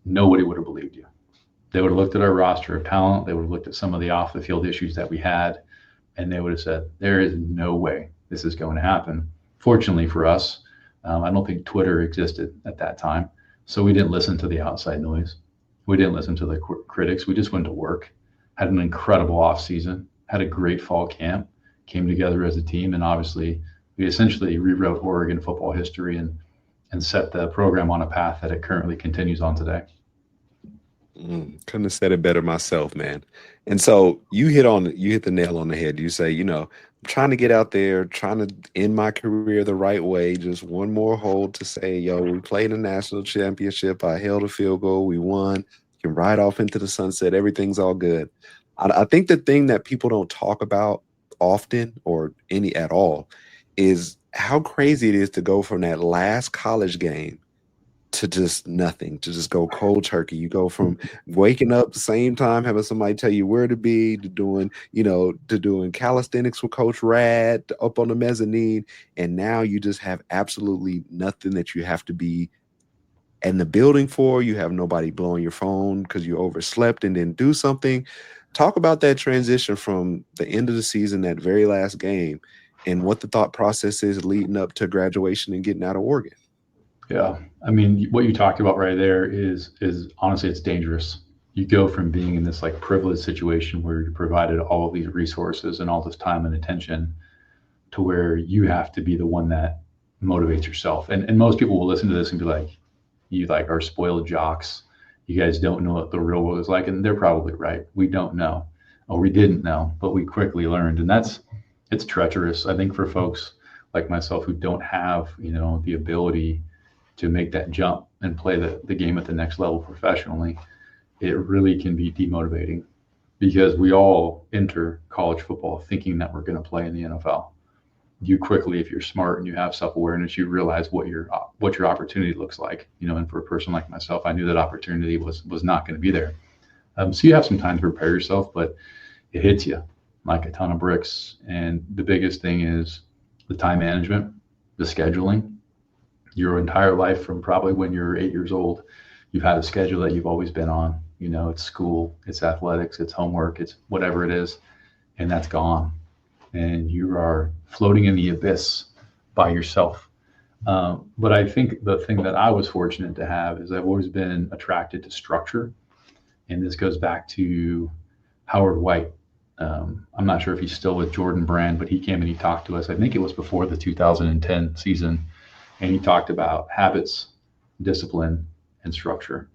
nobody would have believed you. They would have looked at our roster of talent. They would have looked at some of the off the field issues that we had, and they would have said, there is no way this is going to happen. Fortunately for us, I don't think Twitter existed at that time. So we didn't listen to the outside noise. We didn't listen to the critics. We just went to work, had an incredible off season, had a great fall camp, came together as a team, and obviously we essentially rewrote Oregon football history and set the program on a path that it currently continues on today. Couldn't have said it better myself, man. And so you hit the nail on the head. You say, I'm trying to get out there, trying to end my career the right way. Just one more hold to say, we played a national championship. I held a field goal. We won. You can ride off into the sunset. Everything's all good. I think the thing that people don't talk about often or any at all is how crazy it is to go from that last college game to just nothing, to just go cold turkey. You go from waking up the same time, having somebody tell you where to be, to doing calisthenics with Coach Rad, up on the mezzanine, and now you just have absolutely nothing that you have to be in the building for. You have nobody blowing your phone because you overslept and didn't do something. Talk about that transition from the end of the season, that very last game, and what the thought process is leading up to graduation and getting out of Oregon. Yeah. I mean, what you talked about right there is honestly, it's dangerous. You go from being in this like privileged situation where you're provided all of these resources and all this time and attention to where you have to be the one that motivates yourself. And most people will listen to this and be like, you like are spoiled jocks. You guys don't know what the real world is like. And they're probably right. We don't know, or we didn't know, but we quickly learned. And it's treacherous, I think, for folks like myself who don't have, the ability to make that jump and play the game at the next level professionally. It really can be demotivating because we all enter college football thinking that we're going to play in the NFL. You quickly, if you're smart and you have self-awareness, you realize what your opportunity looks like. And for a person like myself, I knew that opportunity was not going to be there. So you have some time to prepare yourself, but it hits you like a ton of bricks. And the biggest thing is the time management, the scheduling. Your entire life from probably when you're 8 years old, you've had a schedule that you've always been on. It's school, it's athletics, it's homework, it's whatever it is, and that's gone. And you are floating in the abyss by yourself. But I think the thing that I was fortunate to have is I've always been attracted to structure. And this goes back to Howard White. I'm not sure if he's still with Jordan Brand, but he came and he talked to us. I think it was before the 2010 season. And he talked about habits, discipline, and structure.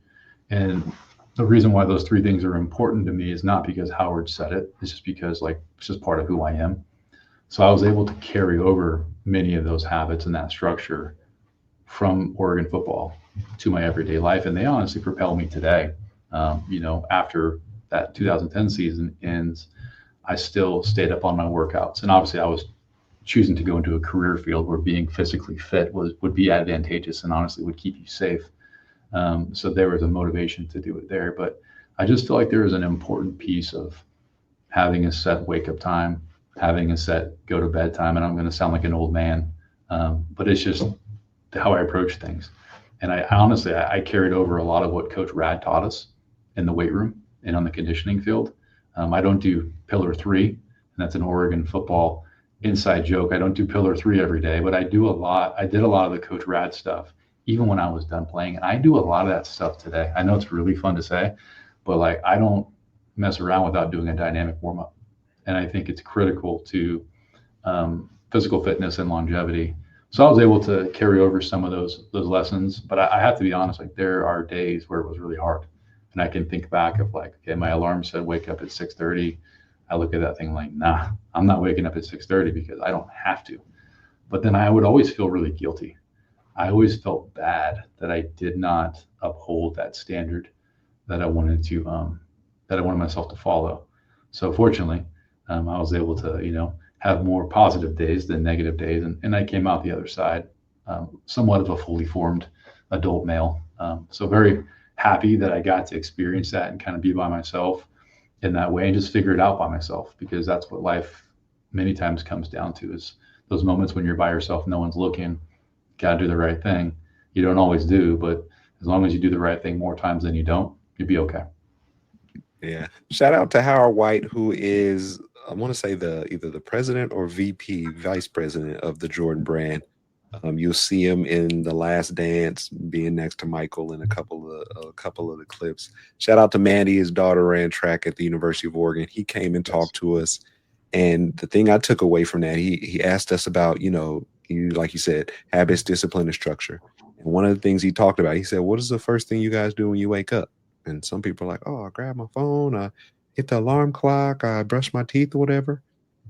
And the reason why those three things are important to me is not because Howard said it. It's just because it's just part of who I am. So I was able to carry over many of those habits and that structure from Oregon football to my everyday life, and they honestly propel me today. After that 2010 season ends, I still stayed up on my workouts, and obviously I was choosing to go into a career field where being physically fit would be advantageous and honestly would keep you safe. So there was a motivation to do it there, but I just feel like there is an important piece of having a set wake up time, having a set go to bed time, and I'm going to sound like an old man, but it's just how I approach things. And I honestly, I carried over a lot of what Coach Rad taught us in the weight room and on the conditioning field. I don't do pillar three, and that's an Oregon football inside joke. I don't do pillar three every day, but I do a lot. I did a lot of the Coach Rad stuff, even when I was done playing. And I do a lot of that stuff today. I know it's really fun to say, but like I don't mess around without doing a dynamic warm up. And I think it's critical to physical fitness and longevity. So I was able to carry over some of those lessons, but I have to be honest, like there are days where it was really hard. And I can think back of like, okay, my alarm said wake up at 6:30. I look at that thing like, nah, I'm not waking up at 6:30 because I don't have to. But then I would always feel really guilty. I always felt bad that I did not uphold that standard that I wanted myself to follow. So fortunately, I was able to, have more positive days than negative days. And I came out the other side, somewhat of a fully formed adult male. So very happy that I got to experience that and kind of be by myself in that way and just figure it out by myself, because that's what life many times comes down to, is those moments when you're by yourself, no one's looking, got to do the right thing. You don't always do, but as long as you do the right thing more times than you don't, you'll be okay. Yeah. Shout out to Howard White, who is, I want to say either the president or vice president of the Jordan brand. You'll see him in The Last Dance, being next to Michael in a couple of the clips. Shout out to Mandy, his daughter ran track at the University of Oregon. He came and talked to us, and the thing I took away from that, he asked us about, like you said, habits, discipline, and structure. And one of the things he talked about, he said, "What is the first thing you guys do when you wake up?" And some people are like, "Oh, I grab my phone, I hit the alarm clock, I brush my teeth or whatever."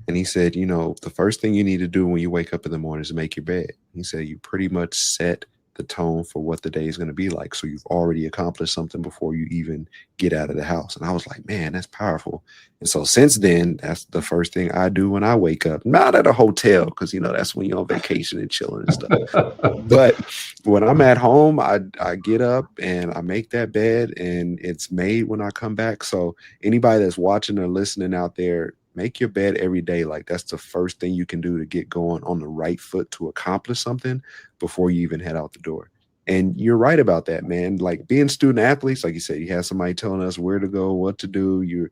And he said, the first thing you need to do when you wake up in the morning is make your bed. He said, you pretty much set the tone for what the day is going to be like. So you've already accomplished something before you even get out of the house. And I was like, man, that's powerful. And so since then, that's the first thing I do when I wake up. Not at a hotel, because, that's when you're on vacation and chilling and stuff. But when I'm at home, I get up and I make that bed, and it's made when I come back. So anybody that's watching or listening out there, make your bed every day. Like that's the first thing you can do to get going on the right foot to accomplish something before you even head out the door. And you're right about that, man. Like being student athletes, like you said, you have somebody telling us where to go, what to do.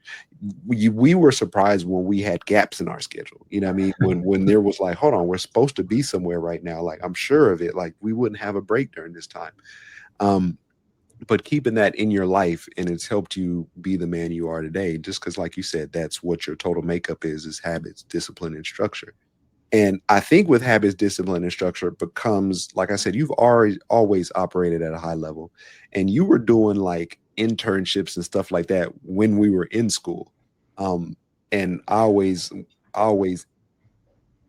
We were surprised when we had gaps in our schedule. You know what I mean? When there was like, hold on, we're supposed to be somewhere right now. Like I'm sure of it. Like we wouldn't have a break during this time. But keeping that in your life, and it's helped you be the man you are today, just because, like you said, that's what your total makeup is habits, discipline, and structure. And I think with habits, discipline, and structure, it becomes, like I said, you've always operated at a high level, and you were doing like internships and stuff like that when we were in school. And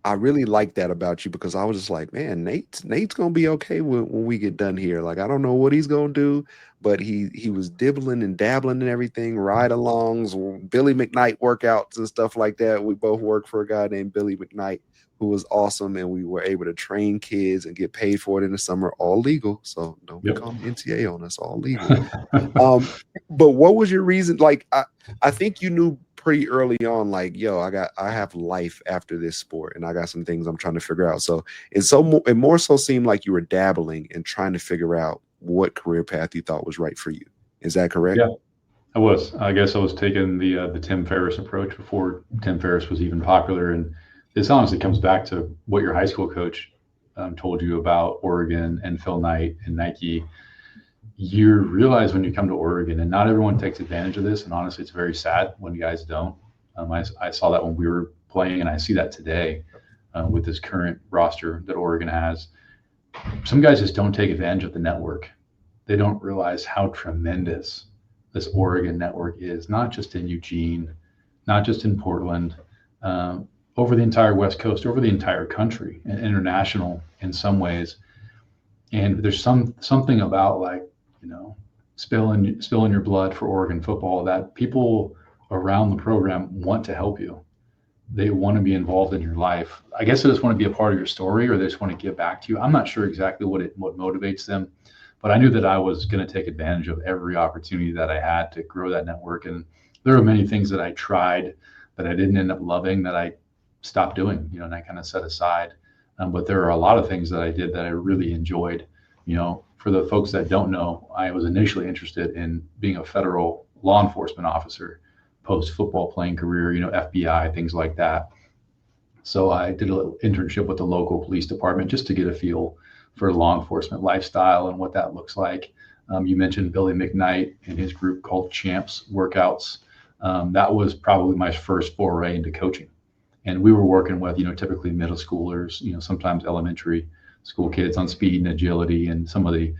I really like that about you, because I was just like, man, Nate's gonna be okay when we get done here. Like, I don't know what he's gonna do, but he was dibbling and dabbling and everything, ride-alongs, Billy McKnight workouts and stuff like that. We both worked for a guy named Billy McKnight, who was awesome, and we were able to train kids and get paid for it in the summer, all legal. So don't become NTA on us, all legal. But what was your reason? Like, I think you knew pretty early on, like, yo, I have life after this sport, and I got some things I'm trying to figure out. So it more so seemed like you were dabbling and trying to figure out what career path you thought was right for you. Is that correct? Yeah, I was. I guess I was taking the Tim Ferriss approach before Tim Ferriss was even popular, and this honestly comes back to what your high school coach told you about Oregon and Phil Knight and Nike. You realize when you come to Oregon, and not everyone takes advantage of this, and honestly, it's very sad when guys don't. I saw that when we were playing, and I see that today with this current roster that Oregon has. Some guys just don't take advantage of the network. They don't realize how tremendous this Oregon network is, not just in Eugene, not just in Portland, over the entire West Coast, over the entire country, and international in some ways. And there's something about like, you know, spilling your blood for Oregon football that people around the program want to help you. They want to be involved in your life. I guess they just want to be a part of your story, or they just want to give back to you. I'm not sure exactly what motivates them, but I knew that I was going to take advantage of every opportunity that I had to grow that network. And there were many things that I tried that I didn't end up loving, that I stopped doing, you know, and I kind of set aside. But there are a lot of things that I did that I really enjoyed. You know, for the folks that don't know, I was initially interested in being a federal law enforcement officer post football playing career, you know, FBI, things like that. So I did an internship with the local police department just to get a feel for law enforcement lifestyle and what that looks like. You mentioned Billy McKnight and his group called Champs Workouts. That was probably my first foray into coaching. And we were working with, you know, typically middle schoolers, you know, sometimes elementary school kids on speed and agility and some of the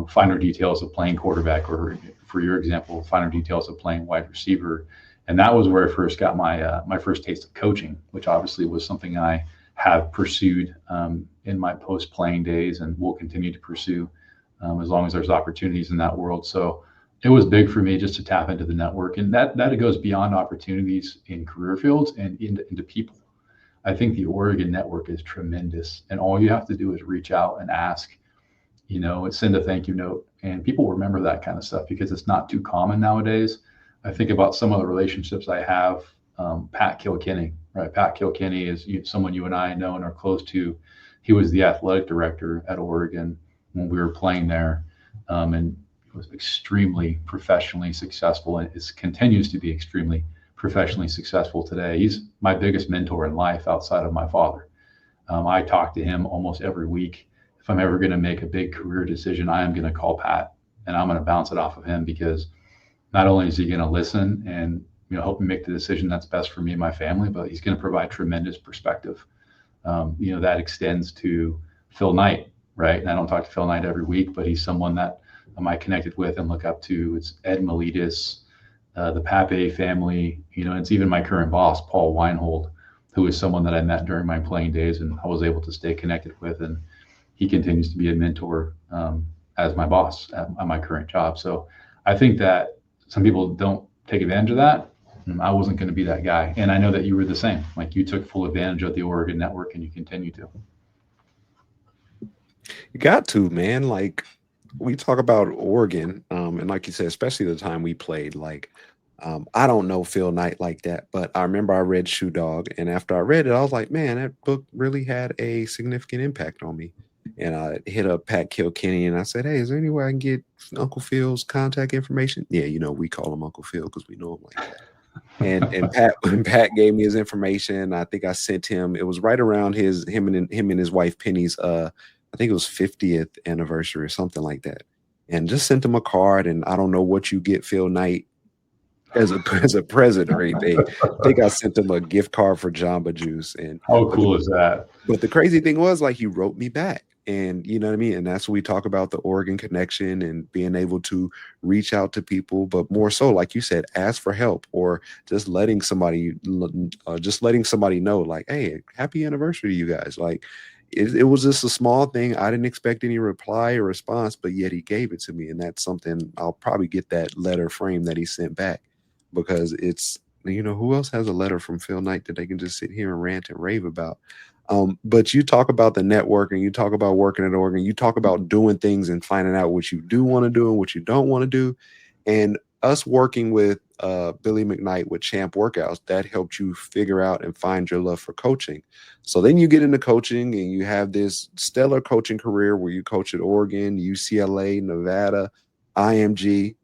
finer details of playing quarterback, or for your example, finer details of playing wide receiver. And that was where I first got my first taste of coaching, which obviously was something I have pursued in my post-playing days and will continue to pursue as long as there's opportunities in that world. So it was big for me just to tap into the network, and that goes beyond opportunities in career fields and into people. I think the Oregon network is tremendous, and all you have to do is reach out and ask, you know, send a thank you note, and people remember that kind of stuff because it's not too common nowadays. I think about some of the relationships I have. Pat Kilkenny, right? Pat Kilkenny is someone you and I know and are close to. He was the athletic director at Oregon when we were playing there, and was extremely professionally successful, and it continues to be extremely professionally successful today. He's my biggest mentor in life outside of my father. I talk to him almost every week. If I'm ever going to make a big career decision, I am going to call Pat and I'm going to bounce it off of him, because not only is he going to listen and, you know, help me make the decision that's best for me and my family, but he's going to provide tremendous perspective. You know, that extends to Phil Knight, right? And I don't talk to Phil Knight every week, but he's someone that I connected with and look up to. It's Ed Miletus, the Pape family, you know, it's even my current boss, Paul Weinhold, who is someone that I met during my playing days and I was able to stay connected with. And he continues to be a mentor as my boss at my current job. So I think that some people don't take advantage of that. I wasn't going to be that guy. And I know that you were the same. Like, you took full advantage of the Oregon network and you continue to. You got to, man. Like, we talk about Oregon, and like you said, especially the time we played, like, I don't know Phil Knight like that, but I remember I read Shoe Dog, and after I read it, I was like, man, that book really had a significant impact on me. And I hit up Pat Kilkenny and I said, hey, is there any way I can get Uncle Phil's contact information? Yeah, you know, we call him Uncle Phil because we know him like that. And Pat, when Pat gave me his information, I think I sent him, it was right around him and his wife Penny's I think it was 50th anniversary or something like that. And just sent him a card, and I don't know what you get Phil Knight as a present or anything. I think I sent him a gift card for Jamba Juice. And how cool is that? But the crazy thing was, like, he wrote me back. And you know what I mean? And that's what we talk about, the Oregon connection and being able to reach out to people, but more so, like you said, ask for help, or just letting somebody know, like, hey, happy anniversary to you guys. Like, it was just a small thing. I didn't expect any reply or response, but yet he gave it to me. And that's something I'll probably get that letter framed that he sent back, because it's, you know, who else has a letter from Phil Knight that they can just sit here and rant and rave about? But you talk about the networking, you talk about working at Oregon, you talk about doing things and finding out what you do want to do and what you don't want to do. And us working with Billy McKnight with Champ Workouts, that helped you figure out and find your love for coaching. So then you get into coaching and you have this stellar coaching career where you coach at Oregon, UCLA, Nevada, IMG,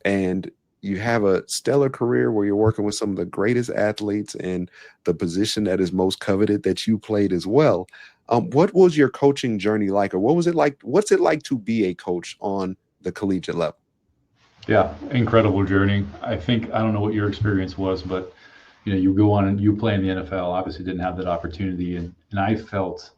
and you have a stellar career where you're working with some of the greatest athletes and the position that is most coveted that you played as well. What was your coaching journey like, or what was it like? What's it like to be a coach on the collegiate level? Yeah, incredible journey. I think, I don't know what your experience was, but you know, you go on and you play in the NFL, obviously didn't have that opportunity. And I felt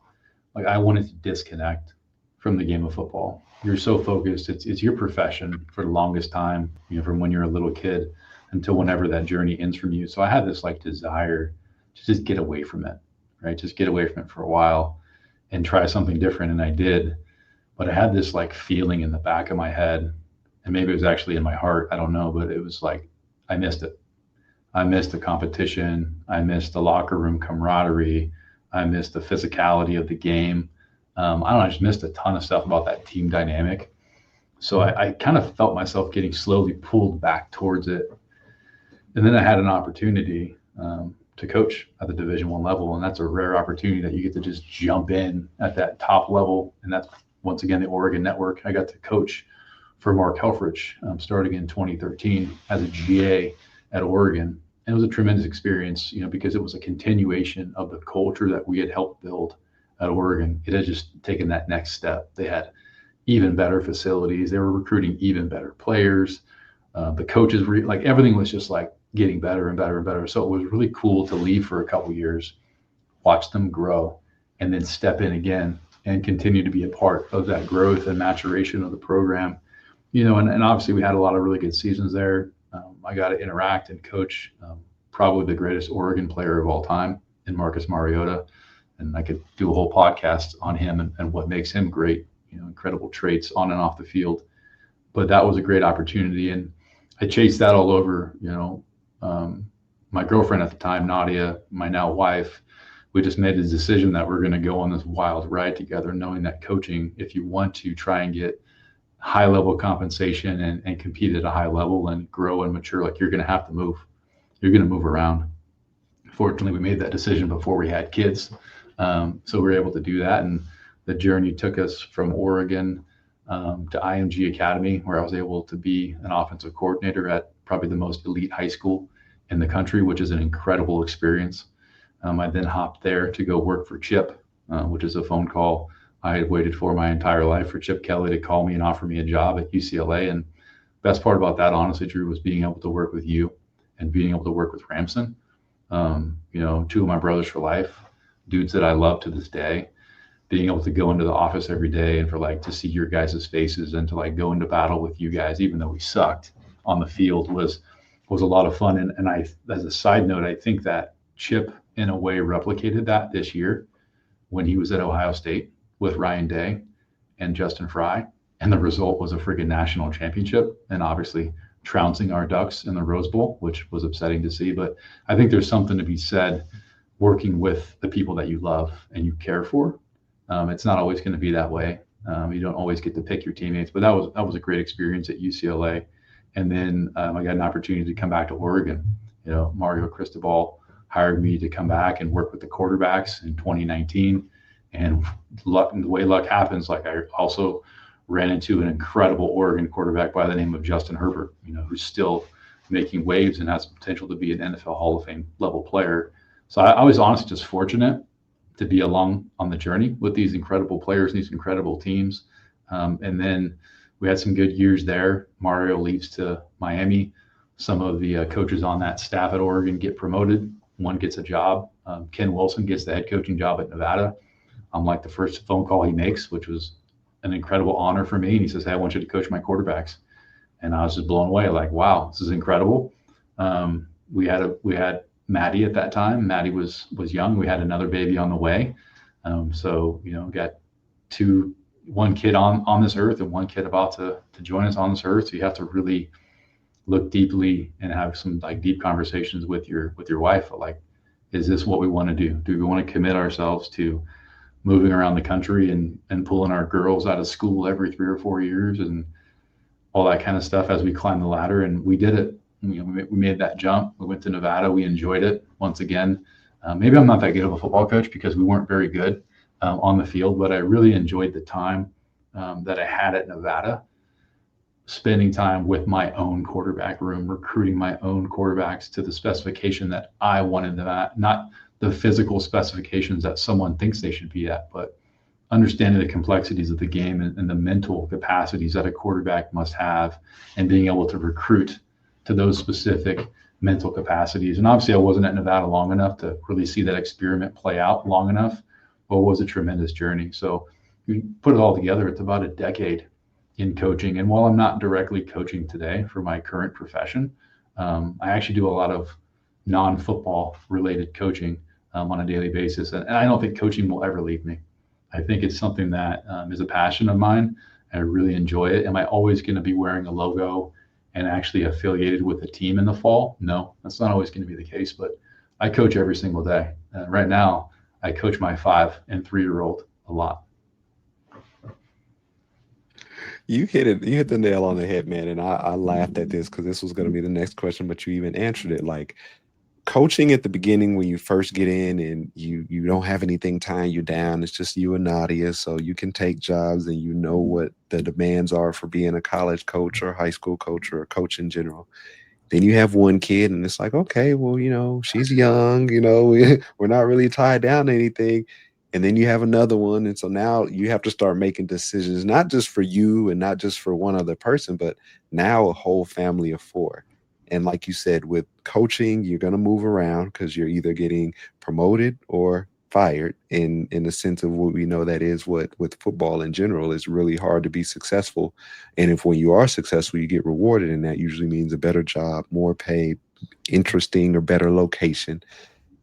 like I wanted to disconnect from the game of football. You're so focused. It's your profession for the longest time, you know, from when you're a little kid until whenever that journey ends from you. So I had this like desire to just get away from it, right? Just get away from it for a while and try something different. And I did. But I had this like feeling in the back of my head, and maybe it was actually in my heart, I don't know, but it was like I missed it. I missed the competition. I missed the locker room camaraderie. I missed the physicality of the game. I don't know, I just missed a ton of stuff about that team dynamic. So I kind of felt myself getting slowly pulled back towards it. And then I had an opportunity to coach at the Division I level, and that's a rare opportunity that you get to just jump in at that top level. And that's once again the Oregon Network. I got to coach for Mark Helfrich starting in 2013 as a GA at Oregon. And it was a tremendous experience, because it was a continuation of the culture that we had helped build at Oregon. It had just taken that next step. They had even better facilities. They were recruiting even better players. The coaches were like, everything was just like getting better and better and better. So it was really cool to leave for a couple of years, watch them grow, and then step in again and continue to be a part of that growth and maturation of the program. And obviously we had a lot of really good seasons there. I got to interact and coach probably the greatest Oregon player of all time in Marcus Mariota. And I could do a whole podcast on him and what makes him great, incredible traits on and off the field. But that was a great opportunity. And I chased that all over, my girlfriend at the time, Nadia, my now wife. We just made the decision that we're going to go on this wild ride together, knowing that coaching, if you want to try and get high level compensation and compete at a high level and grow and mature, like you're going to have to move. You're going to move around. Fortunately, we made that decision before we had kids. So we were able to do that. And the journey took us from Oregon to IMG Academy, where I was able to be an offensive coordinator at probably the most elite high school in the country, which is an incredible experience. I then hopped there to go work for Chip, which is a phone call I had waited for my entire life for Chip Kelly to call me and offer me a job at UCLA. And best part about that, honestly, Drew, was being able to work with you and being able to work with Ramson. Two of my brothers for life, dudes that I love to this day. Being able to go into the office every day and for like to see your guys' faces and to like go into battle with you guys, even though we sucked on the field, was a lot of fun. And I, as a side note, I think that Chip in a way replicated that this year when he was at Ohio State with Ryan Day and Justin Fry. And the result was a friggin' national championship, and obviously trouncing our Ducks in the Rose Bowl, which was upsetting to see. But I think there's something to be said working with the people that you love and you care for. It's not always going to be that way. You don't always get to pick your teammates, but that was a great experience at UCLA. And then I got an opportunity to come back to Oregon. Mario Cristobal hired me to come back and work with the quarterbacks in 2019. And the way luck happens, like I also ran into an incredible Oregon quarterback by the name of Justin Herbert, who's still making waves and has potential to be an NFL Hall of Fame level player. So I was honestly just fortunate to be along on the journey with these incredible players and these incredible teams. And then we had some good years there. Mario leaves to Miami. Some of the coaches on that staff at Oregon get promoted. One gets a job. Ken Wilson gets the head coaching job at Nevada. I'm like the first phone call he makes, which was an incredible honor for me. And he says, "Hey, I want you to coach my quarterbacks." And I was just blown away. Like, wow, this is incredible. We had Maddie at that time. Maddie was young. We had another baby on the way. So got one kid on this earth and one kid about to join us on this earth. So you have to really look deeply and have some like deep conversations with your wife. Like, is this what we want to do? Do we want to commit ourselves to moving around the country and pulling our girls out of school every 3 or 4 years and all that kind of stuff as we climb the ladder? And we did it. We made that jump. We went to Nevada. We enjoyed it. Once again, maybe I'm not that good of a football coach because we weren't very good on the field, but I really enjoyed the time that I had at Nevada, spending time with my own quarterback room, recruiting my own quarterbacks to the specification that I wanted them at, not the physical specifications that someone thinks they should be at, but understanding the complexities of the game and the mental capacities that a quarterback must have, and being able to recruit to those specific mental capacities. And obviously I wasn't at Nevada long enough to really see that experiment play out long enough, but it was a tremendous journey. So you put it all together, it's about a decade in coaching. And while I'm not directly coaching today for my current profession, I actually do a lot of non-football related coaching on a daily basis. And I don't think coaching will ever leave me. I think it's something that is a passion of mine. I really enjoy it. Am I always going to be wearing a logo and actually affiliated with a team in the fall? No, that's not always going to be the case, but I coach every single day. Right now, I coach my 5 and 3-year-old a lot. You hit it. You hit the nail on the head, man. And I laughed at this because this was going to be the next question, but you even answered it. Like coaching at the beginning when you first get in and you don't have anything tying you down. It's just you and Nadia, so you can take jobs and you know what the demands are for being a college coach or high school coach or a coach in general. Then you have one kid and it's like, okay, well, she's young, we're not really tied down to anything. And then you have another one. And so now you have to start making decisions, not just for you and not just for one other person, but now a whole family of 4. And like you said, with coaching, you're going to move around because you're either getting promoted or fired in the sense of what we know that is what with football in general is really hard to be successful. And if when you are successful, you get rewarded, and that usually means a better job, more pay, interesting or better location.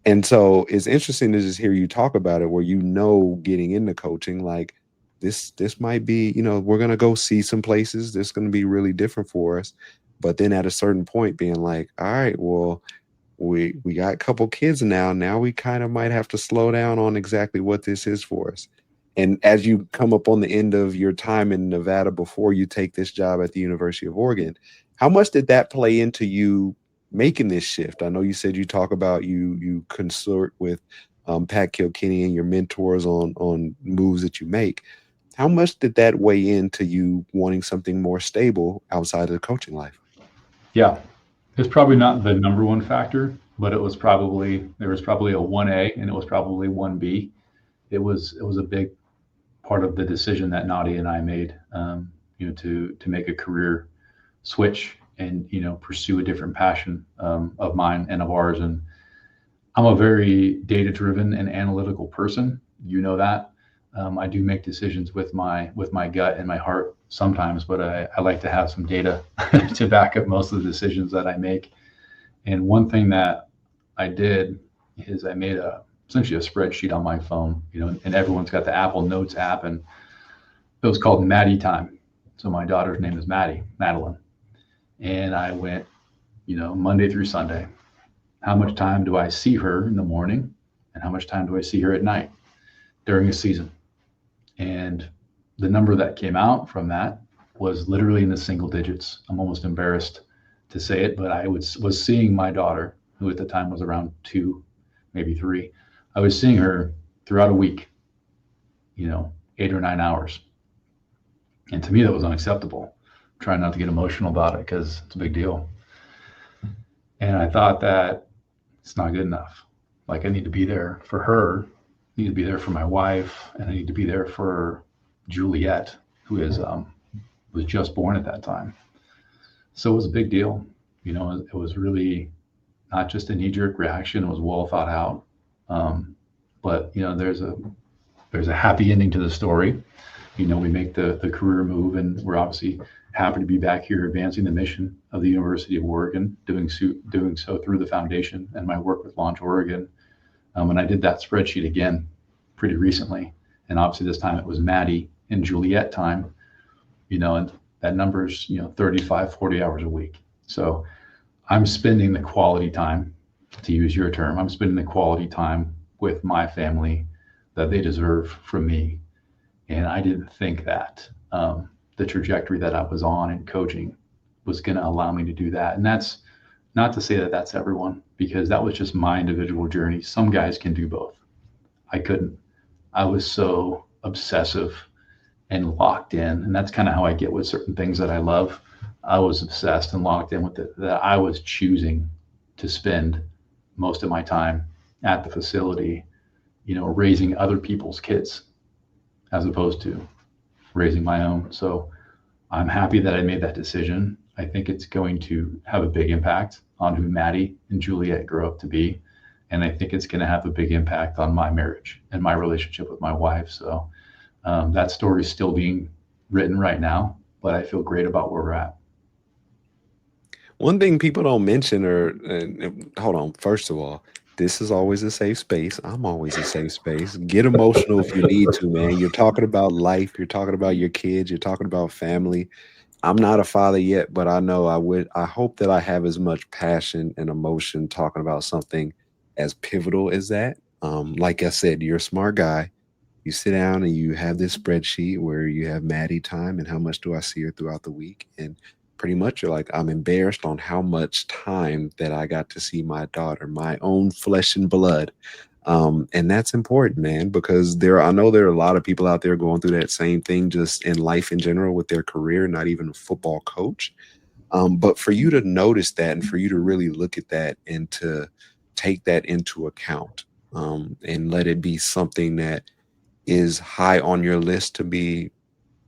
And so it's interesting to just hear you talk about it where getting into coaching, like this might be, we're gonna go see some places. This is gonna be really different for us. But then at a certain point being like, all right, well, we got a couple kids now. Now we kind of might have to slow down on exactly what this is for us. And as you come up on the end of your time in Nevada before you take this job at the University of Oregon, how much did that play into you making this shift? I know you said you talk about you consort with Pat Kilkenny and your mentors on moves that you make. How much did that weigh into you wanting something more stable outside of the coaching life? Yeah, it's probably not the number one factor, but there was probably a 1A and it was probably 1B. It was a big part of the decision that Nadia and I made, to make a career switch and pursue a different passion of mine and of ours. And I'm a very data driven and analytical person. You know that. I do make decisions with my gut and my heart sometimes, but I like to have some data to back up most of the decisions that I make. And one thing that I did is I made essentially a spreadsheet on my phone, and everyone's got the Apple Notes app, and it was called Maddie Time. So my daughter's name is Madeline. And I went, Monday through Sunday, how much time do I see her in the morning and how much time do I see her at night during a season? And the number that came out from that was literally in the single digits. I'm almost embarrassed to say it, but I was seeing my daughter, who at the time was around 2, maybe 3. I was seeing her throughout a week, 8 or 9 hours. And to me, that was unacceptable. I'm trying not to get emotional about it because it's a big deal. And I thought that it's not good enough. Like I need to be there for her, I need to be there for my wife, and I need to be there for Juliet, who was just born at that time. So it was a big deal. It was really not just a knee-jerk reaction. It was well thought out. But there's a happy ending to the story. We make the career move, and we're obviously happy to be back here advancing the mission of the University of Oregon, doing so through the foundation and my work with Launch Oregon. And I did that spreadsheet again pretty recently. And obviously this time it was Maddie and Juliet time, and that number's, 35, 40 hours a week. So I'm spending the quality time, to use your term, I'm spending the quality time with my family that they deserve from me. And I didn't think that the trajectory that I was on in coaching was going to allow me to do that. And that's not to say that that's everyone, because that was just my individual journey. Some guys can do both. I couldn't. I was so obsessive and locked in. And that's kind of how I get with certain things that I love. I was obsessed and locked in with it, that I was choosing to spend most of my time at the facility, raising other people's kids as opposed to raising my own. So I'm happy that I made that decision. I think it's going to have a big impact on who Maddie and Juliet grow up to be. And I think it's going to have a big impact on my marriage and my relationship with my wife. So that story is still being written right now, but I feel great about where we're at. One thing people don't mention hold on, first of all, This is always a safe space. I'm always a safe space. Get emotional if you need to, man. You're talking about life. You're talking about your kids. You're talking about family. I'm not a father yet, but I know I hope that I have as much passion and emotion talking about something as pivotal as that. Like I said, you're a smart guy. You sit down and you have this spreadsheet where you have Maddie time and how much do I see her throughout the week. And pretty much you're like, I'm embarrassed on how much time that I got to see my daughter, my own flesh and blood. And that's important, man, because I know there are a lot of people out there going through that same thing just in life in general with their career, not even a football coach. But for you to notice that and for you to really look at that and to take that into account, and let it be something that is high on your list to be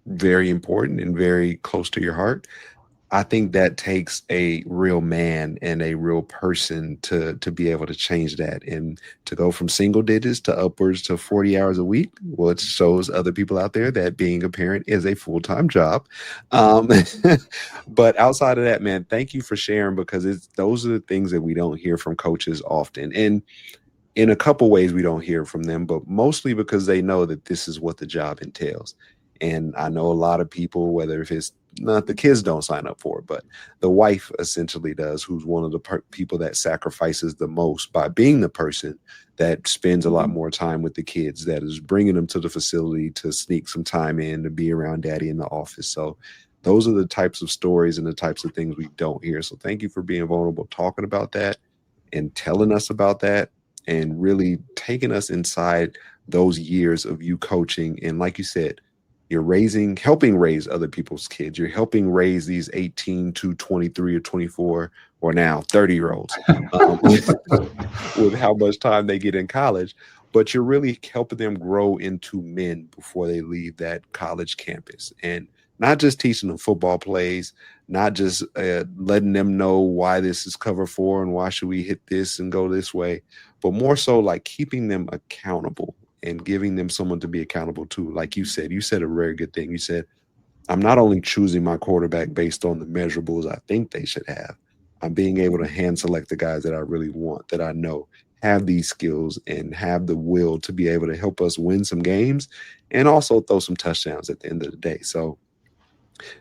very important and very close to your heart. I think that takes a real man and a real person to be able to change that and to go from single digits to upwards to 40 hours a week. Well, it shows other people out there that being a parent is a full-time job. Um, but outside of that, man, thank you for sharing because those are the things that we don't hear from coaches often. And in a couple ways we don't hear from them, but mostly because they know that this is what the job entails. And I know a lot of people, whether if it's not the kids don't sign up for it, but the wife essentially does, who's one of the people that sacrifices the most by being the person that spends a lot more time with the kids, that is bringing them to the facility to sneak some time in to be around daddy in the office. So those are the types of stories and the types of things we don't hear. So thank you for being vulnerable, talking about that and telling us about that and really taking us inside those years of you coaching. And like you said, you're helping raise other people's kids. You're helping raise these 18 to 23 or 24 or now 30-year olds, with how much time they get in college. But you're really helping them grow into men before they leave that college campus. And not just teaching them football plays, not just letting them know why this is cover four and why should we hit this and go this way, but more so like keeping them accountable and giving them someone to be accountable to. Like you said a very good thing. You said, I'm not only choosing my quarterback based on the measurables I think they should have, I'm being able to hand select the guys that I really want, that I know have these skills and have the will to be able to help us win some games and also throw some touchdowns at the end of the day. So,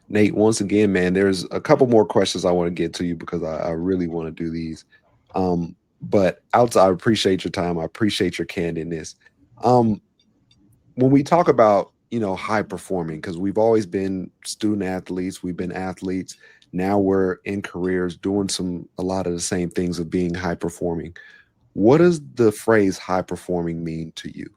Nate, once again, man, there's a couple more questions I want to get to you because I really want to do these. But outside, I appreciate your time. I appreciate your candidness. Um, when we talk about high performing, because we've always been student athletes, we've been athletes, now we're in careers doing a lot of the same things of being high performing. What does the phrase high performing mean to you?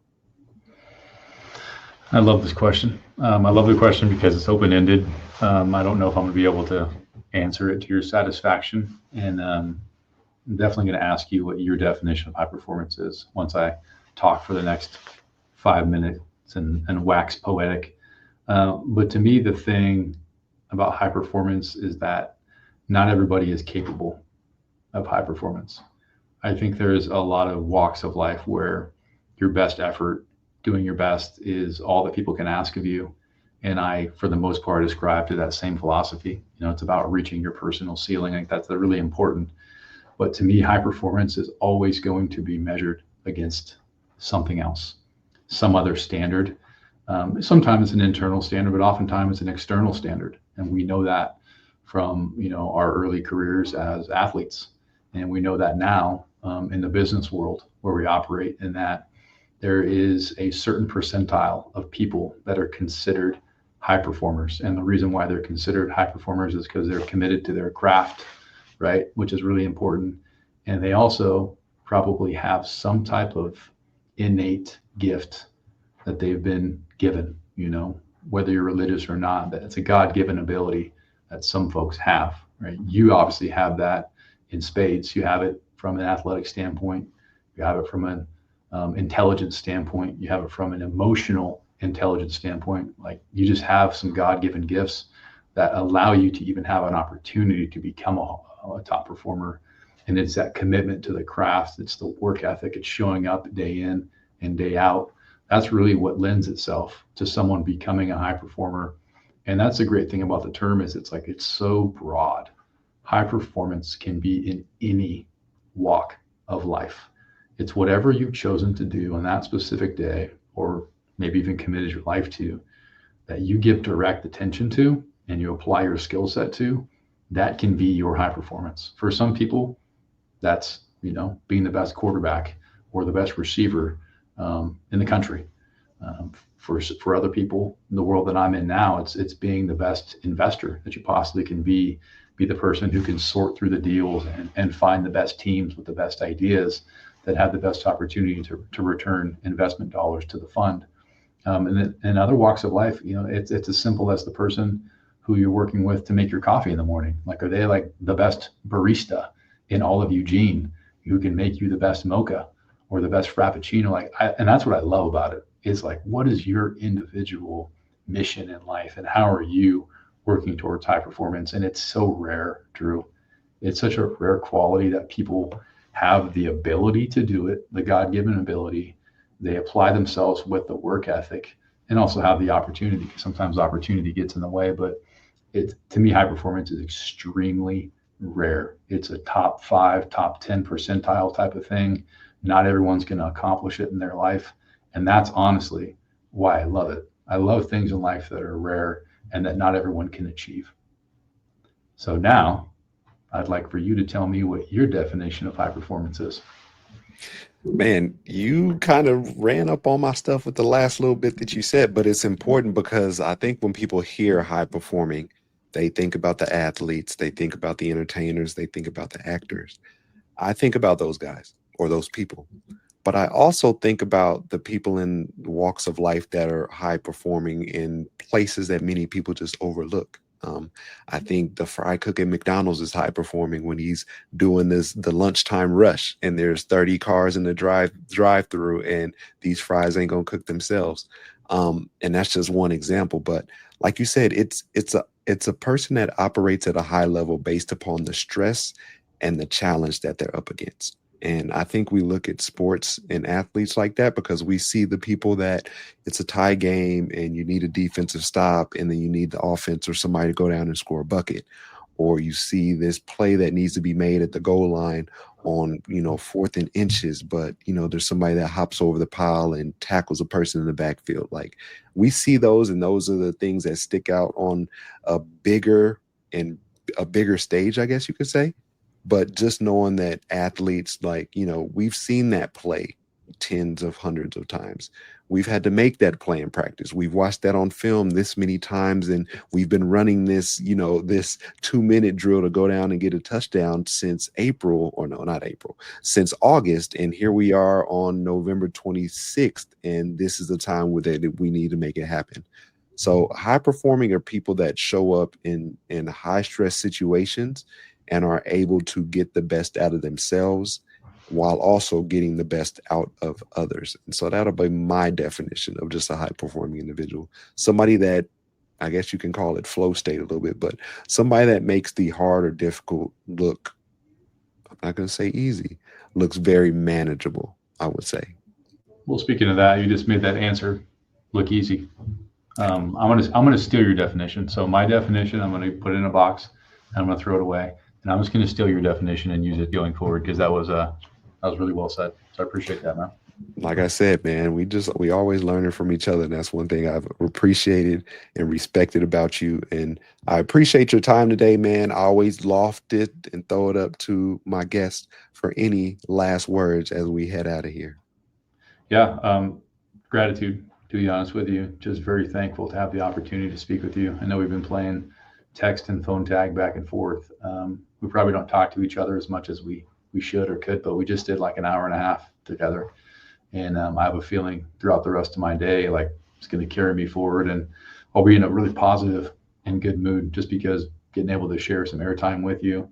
I love this question. I love the question because it's open ended. I don't know if I'm going to be able to answer it to your satisfaction. And I'm definitely going to ask you what your definition of high performance is once I talk for the next 5 minutes and wax poetic. But to me, the thing about high performance is that not everybody is capable of high performance. I think there's a lot of walks of life where your best effort, doing your best, is all that people can ask of you. And I, for the most part, ascribe to that same philosophy. It's about reaching your personal ceiling. I think that's really important. But to me, high performance is always going to be measured against something else, some other standard. Sometimes it's an internal standard, but oftentimes it's an external standard. And we know that from our early careers as athletes. And we know that now in the business world where we operate, in that there is a certain percentile of people that are considered high performers. And the reason why they're considered high performers is because they're committed to their craft, right? Which is really important. And they also probably have some type of innate gift that they've been given, whether you're religious or not, that it's a God-given ability that some folks have, right? You obviously have that in spades. You have it from an athletic standpoint. You have it from an intelligence standpoint. You have it from an emotional intelligence standpoint. Like, you just have some God-given gifts that allow you to even have an opportunity to become a top performer. And it's that commitment to the craft. It's the work ethic. It's showing up day in and day out. That's really what lends itself to someone becoming a high performer. And that's the great thing about the term, is it's so broad. High performance can be in any walk of life. It's whatever you've chosen to do on that specific day, or maybe even committed your life to, that you give direct attention to and you apply your skill set to, that can be your high performance. For some people, that's, being the best quarterback or the best receiver in the country. For other people in the world that I'm in now, it's being the best investor that you possibly can be the person who can sort through the deals and find the best teams with the best ideas that have the best opportunity to return investment dollars to the fund. And then in other walks of life, it's as simple as the person who you're working with to make your coffee in the morning. Like, are they like the best barista in all of Eugene who can make you the best mocha or the best frappuccino? And that's what I love about it, is like, what is your individual mission in life and how are you working towards high performance? And it's so rare, Drew. It's such a rare quality that people have the ability to do it, the God-given ability. They apply themselves with the work ethic and also have the opportunity, because sometimes opportunity gets in the way. But to me, high performance is extremely rare. It's a top 5, top 10 percentile type of thing. Not everyone's going to accomplish it in their life. And that's honestly why I love it. I love things in life that are rare and that not everyone can achieve. So now I'd like for you to tell me what your definition of high performance is. Man, you kind of ran up on my stuff with the last little bit that you said, but it's important because I think when people hear high performing, they think about the athletes, they think about the entertainers, they think about the actors. I think about those guys or those people. But I also think about the people in walks of life that are high performing in places that many people just overlook. I think the fry cook at McDonald's is high performing when he's doing the lunchtime rush and there's 30 cars in the drive through and these fries ain't gonna cook themselves. And that's just one example. But like you said, it's a person that operates at a high level based upon the stress and the challenge that they're up against. And I think we look at sports and athletes like that because we see the people that it's a tie game and you need a defensive stop and then you need the offense or somebody to go down and score a bucket. Or you see this play that needs to be made at the goal line on, 4th and inches, but, there's somebody that hops over the pile and tackles a person in the backfield. Like, we see those, and those are the things that stick out on a bigger stage, I guess you could say. But just knowing that athletes, like, we've seen that play tens of hundreds of times. We've had to make that play in practice. We've watched that on film this many times, and we've been running this, this 2-minute drill to go down and get a touchdown since April, or no, not April, since August. And here we are on November 26th, and this is the time that we need to make it happen. So high performing are people that show up in high stress situations and are able to get the best out of themselves while also getting the best out of others. And so that'll be my definition of just a high performing individual. Somebody that, I guess you can call it flow state a little bit, but somebody that makes the hard or difficult look, I'm not going to say easy, looks very manageable, I would say. Well, speaking of that, you just made that answer look easy. I'm gonna steal your definition. So my definition, I'm gonna put it in a box and I'm gonna throw it away. And I'm just going to steal your definition and use it going forward because that was really well said. So I appreciate that, man. Like I said, man, we always learning from each other. And that's one thing I've appreciated and respected about you. And I appreciate your time today, man. I always loft it and throw it up to my guests for any last words as we head out of here. Yeah. Gratitude, to be honest with you. Just very thankful to have the opportunity to speak with you. I know we've been playing text and phone tag back and forth. We probably don't talk to each other as much as we should or could, but we just did like an hour and a half together. And I have a feeling throughout the rest of my day, like it's going to carry me forward, and I'll be in a really positive and good mood just because getting able to share some airtime with you.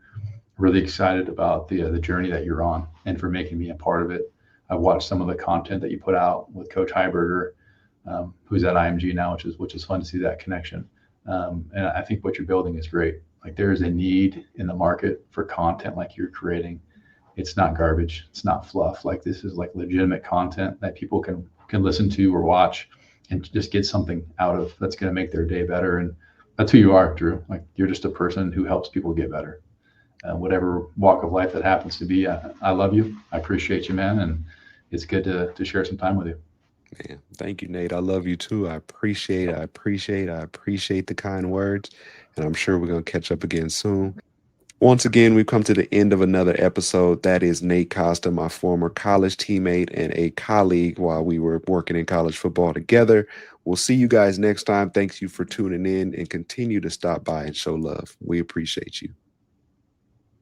Really excited about the journey that you're on and for making me a part of it. I've watched some of the content that you put out with Coach Heiberger, who's at IMG now, which is fun to see that connection. And I think what you're building is great. Like, there is a need in the market for content like you're creating. It's not garbage. It's not fluff. Like, this is like legitimate content that people can listen to or watch and just get something out of that's going to make their day better. And that's who you are, Drew. Like, you're just a person who helps people get better. whatever walk of life that happens to be. I love you. I appreciate you, man. And it's good to share some time with you. Man, thank you, Nate. I love you too. I appreciate the kind words. And I'm sure we're going to catch up again soon. Once again, we've come to the end of another episode. That is Nate Costa, my former college teammate and a colleague while we were working in college football together. We'll see you guys next time. Thanks you for tuning in and continue to stop by and show love. We appreciate you.